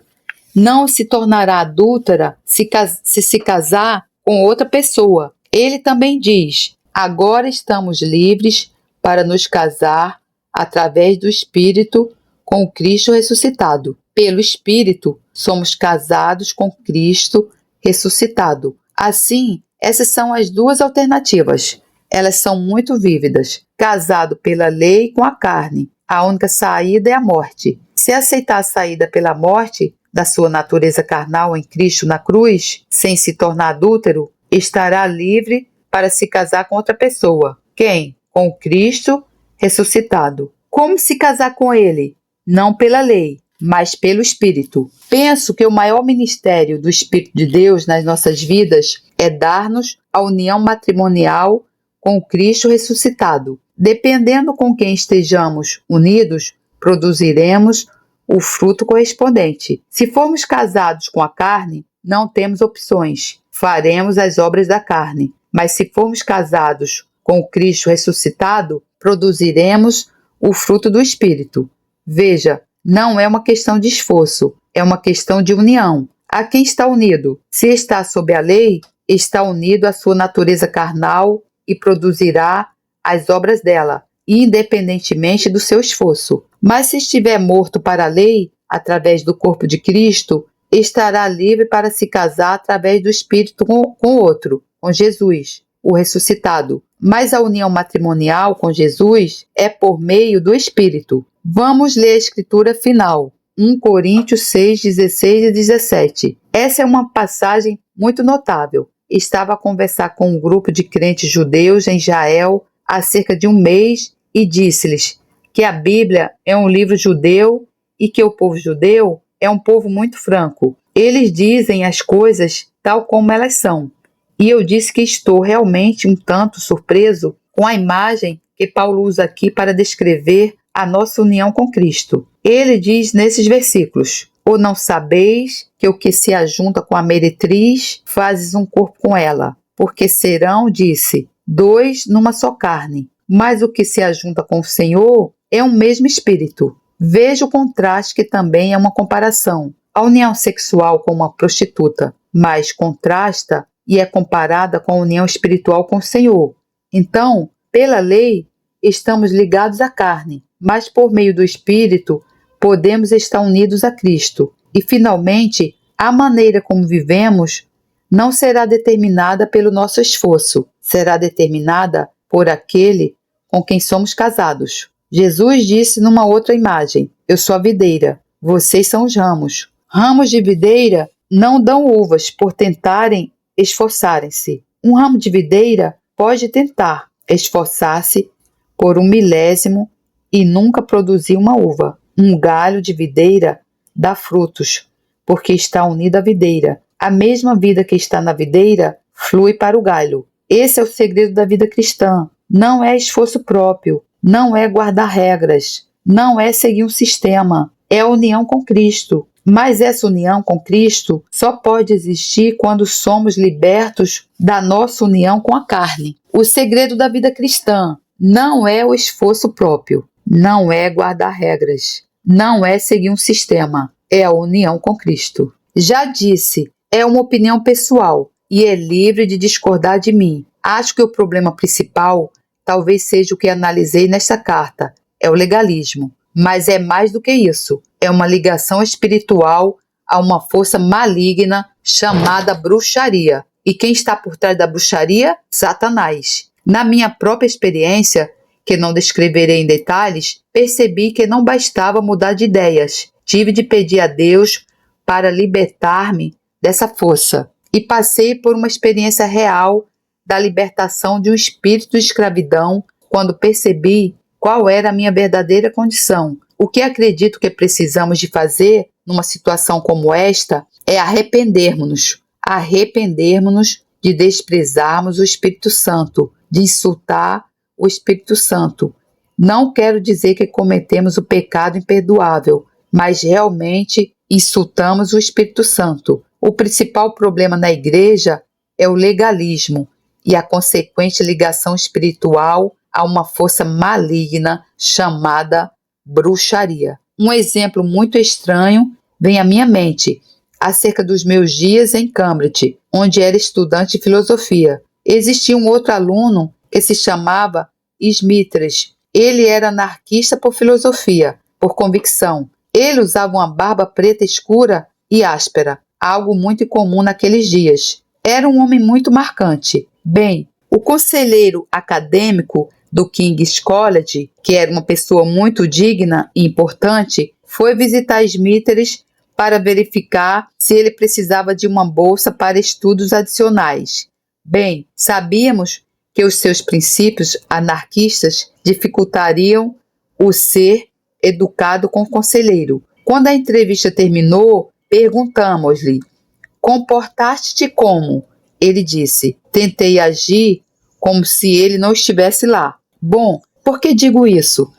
não se tornará adúltera se casar com outra pessoa. Ele também diz, agora estamos livres para nos casar através do Espírito com o Cristo ressuscitado. Pelo Espírito, somos casados com Cristo ressuscitado. Assim, essas são as 2 alternativas. Elas são muito vívidas. Casado pela lei com a carne. A única saída é a morte. Se aceitar a saída pela morte da sua natureza carnal em Cristo na cruz, sem se tornar adúltero, estará livre para se casar com outra pessoa. Quem? Com o Cristo ressuscitado. Como se casar com ele? Não pela lei, mas pelo Espírito. Penso que o maior ministério do Espírito de Deus nas nossas vidas é dar-nos a união matrimonial com o Cristo ressuscitado. Dependendo com quem estejamos unidos, produziremos o fruto correspondente. Se formos casados com a carne, não temos opções. Faremos as obras da carne. Mas se formos casados com o Cristo ressuscitado, produziremos o fruto do Espírito. Veja, não é uma questão de esforço, é uma questão de união. A quem está unido? Se está sob a lei, está unido à sua natureza carnal e produzirá as obras dela, independentemente do seu esforço. Mas se estiver morto para a lei, através do corpo de Cristo, estará livre para se casar através do Espírito com outro, com Jesus, o ressuscitado. Mas a união matrimonial com Jesus é por meio do Espírito. Vamos ler a escritura final, 1 Coríntios 6, 16 e 17. Essa é uma passagem muito notável. Estava a conversar com um grupo de crentes judeus em Israel há cerca de um mês e disse-lhes que a Bíblia é um livro judeu e que o povo judeu é um povo muito franco. Eles dizem as coisas tal como elas são. E eu disse que estou realmente um tanto surpreso com a imagem que Paulo usa aqui para descrever a nossa união com Cristo. Ele diz nesses versículos: ou não sabeis que o que se ajunta com a meretriz, fazes um corpo com ela? Porque serão, disse, dois numa só carne. Mas o que se ajunta com o Senhor é um mesmo espírito. Veja o contraste que também é uma comparação. A união sexual com uma prostituta, mas contrasta e é comparada com a união espiritual com o Senhor. Então, pela lei, estamos ligados à carne, mas por meio do Espírito, podemos estar unidos a Cristo. E, finalmente, a maneira como vivemos não será determinada pelo nosso esforço, será determinada por aquele com quem somos casados. Jesus disse numa outra imagem: eu sou a videira, vocês são os ramos. Ramos de videira não dão uvas por tentarem esforçarem-se. Um ramo de videira pode tentar esforçar-se por 1/1000 e nunca produzir uma uva. Um galho de videira dá frutos, porque está unido à videira. A mesma vida que está na videira flui para o galho. Esse é o segredo da vida cristã. Não é esforço próprio, não é guardar regras, não é seguir um sistema, é a união com Cristo. Mas essa união com Cristo só pode existir quando somos libertos da nossa união com a carne. O segredo da vida cristã não é o esforço próprio, não é guardar regras, não é seguir um sistema, é a união com Cristo. Já disse, é uma opinião pessoal e é livre de discordar de mim. Acho que o problema principal talvez seja o que analisei nesta carta, é o legalismo. Mas é mais do que isso, é uma ligação espiritual a uma força maligna chamada bruxaria. E quem está por trás da bruxaria? Satanás. Na minha própria experiência, que não descreverei em detalhes, percebi que não bastava mudar de ideias. Tive de pedir a Deus para libertar-me dessa força. E passei por uma experiência real da libertação de um espírito de escravidão quando percebi qual era a minha verdadeira condição. O que acredito que precisamos de fazer numa situação como esta é arrependermos-nos de desprezarmos o Espírito Santo, de insultar o Espírito Santo. Não quero dizer que cometemos o pecado imperdoável, mas realmente insultamos o Espírito Santo. O principal problema na igreja é o legalismo e a consequente ligação espiritual a uma força maligna chamada bruxaria. Um exemplo muito estranho vem à minha mente acerca dos meus dias em Cambridge, onde era estudante de filosofia. Existia um outro aluno que se chamava Smithers. Ele era anarquista por filosofia, por convicção. Ele usava uma barba preta escura e áspera, algo muito incomum naqueles dias. Era um homem muito marcante. Bem, o conselheiro acadêmico do King's College, que era uma pessoa muito digna e importante, foi visitar Smithers para verificar se ele precisava de uma bolsa para estudos adicionais. Bem, sabíamos que os seus princípios anarquistas dificultariam o ser educado com o conselheiro. Quando a entrevista terminou, perguntamos-lhe: comportaste-te como? Ele disse: tentei agir como se ele não estivesse lá. Bom, por que digo isso?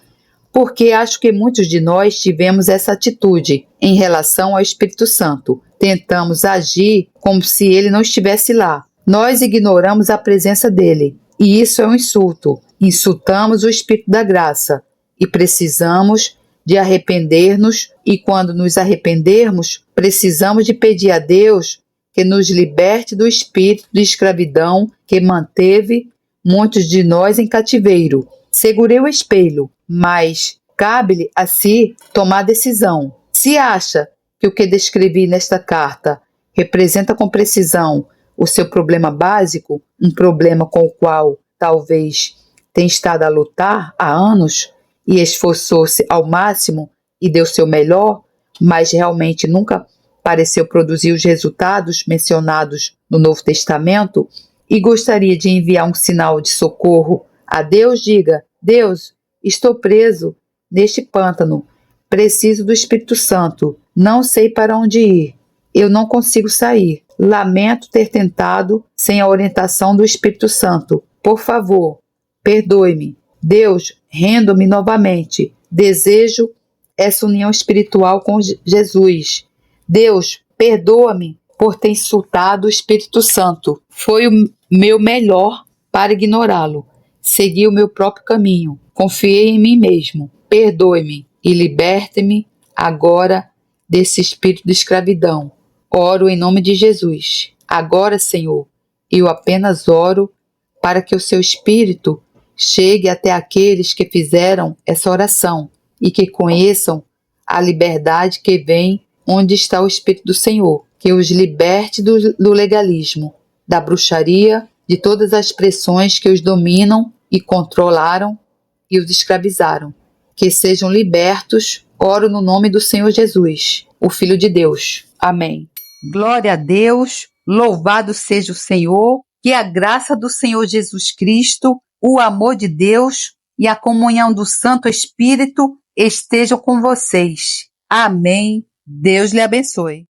Porque acho que muitos de nós tivemos essa atitude em relação ao Espírito Santo. Tentamos agir como se ele não estivesse lá. Nós ignoramos a presença dele, e isso é um insulto. Insultamos o Espírito da graça e precisamos de arrepender-nos, e quando nos arrependermos, precisamos de pedir a Deus que nos liberte do espírito de escravidão que manteve muitos de nós em cativeiro. Segurei o espelho, mas cabe-lhe a si tomar decisão. Se acha que o que descrevi nesta carta representa com precisão o seu problema básico, um problema com o qual talvez tenha estado a lutar há anos e esforçou-se ao máximo e deu seu melhor, mas realmente nunca pareceu produzir os resultados mencionados no Novo Testamento, e gostaria de enviar um sinal de socorro a Deus, diga: Deus, estou preso neste pântano, preciso do Espírito Santo, não sei para onde ir, eu não consigo sair, lamento ter tentado sem a orientação do Espírito Santo, por favor, perdoe-me. Deus, rendo-me novamente, desejo essa união espiritual com Jesus. Deus, perdoa-me por ter insultado o Espírito Santo. Foi o meu melhor para ignorá-lo. Segui o meu próprio caminho. Confiei em mim mesmo. Perdoe-me e liberte-me agora desse espírito de escravidão. Oro em nome de Jesus. Agora, Senhor, eu apenas oro para que o seu Espírito chegue até aqueles que fizeram essa oração e que conheçam a liberdade que vem onde está o Espírito do Senhor, que os liberte do legalismo, da bruxaria, de todas as pressões que os dominam e controlaram e os escravizaram. Que sejam libertos, oro no nome do Senhor Jesus, o Filho de Deus. Amém. Glória a Deus, louvado seja o Senhor, que a graça do Senhor Jesus Cristo, o amor de Deus e a comunhão do Santo Espírito estejam com vocês. Amém. Deus lhe abençoe.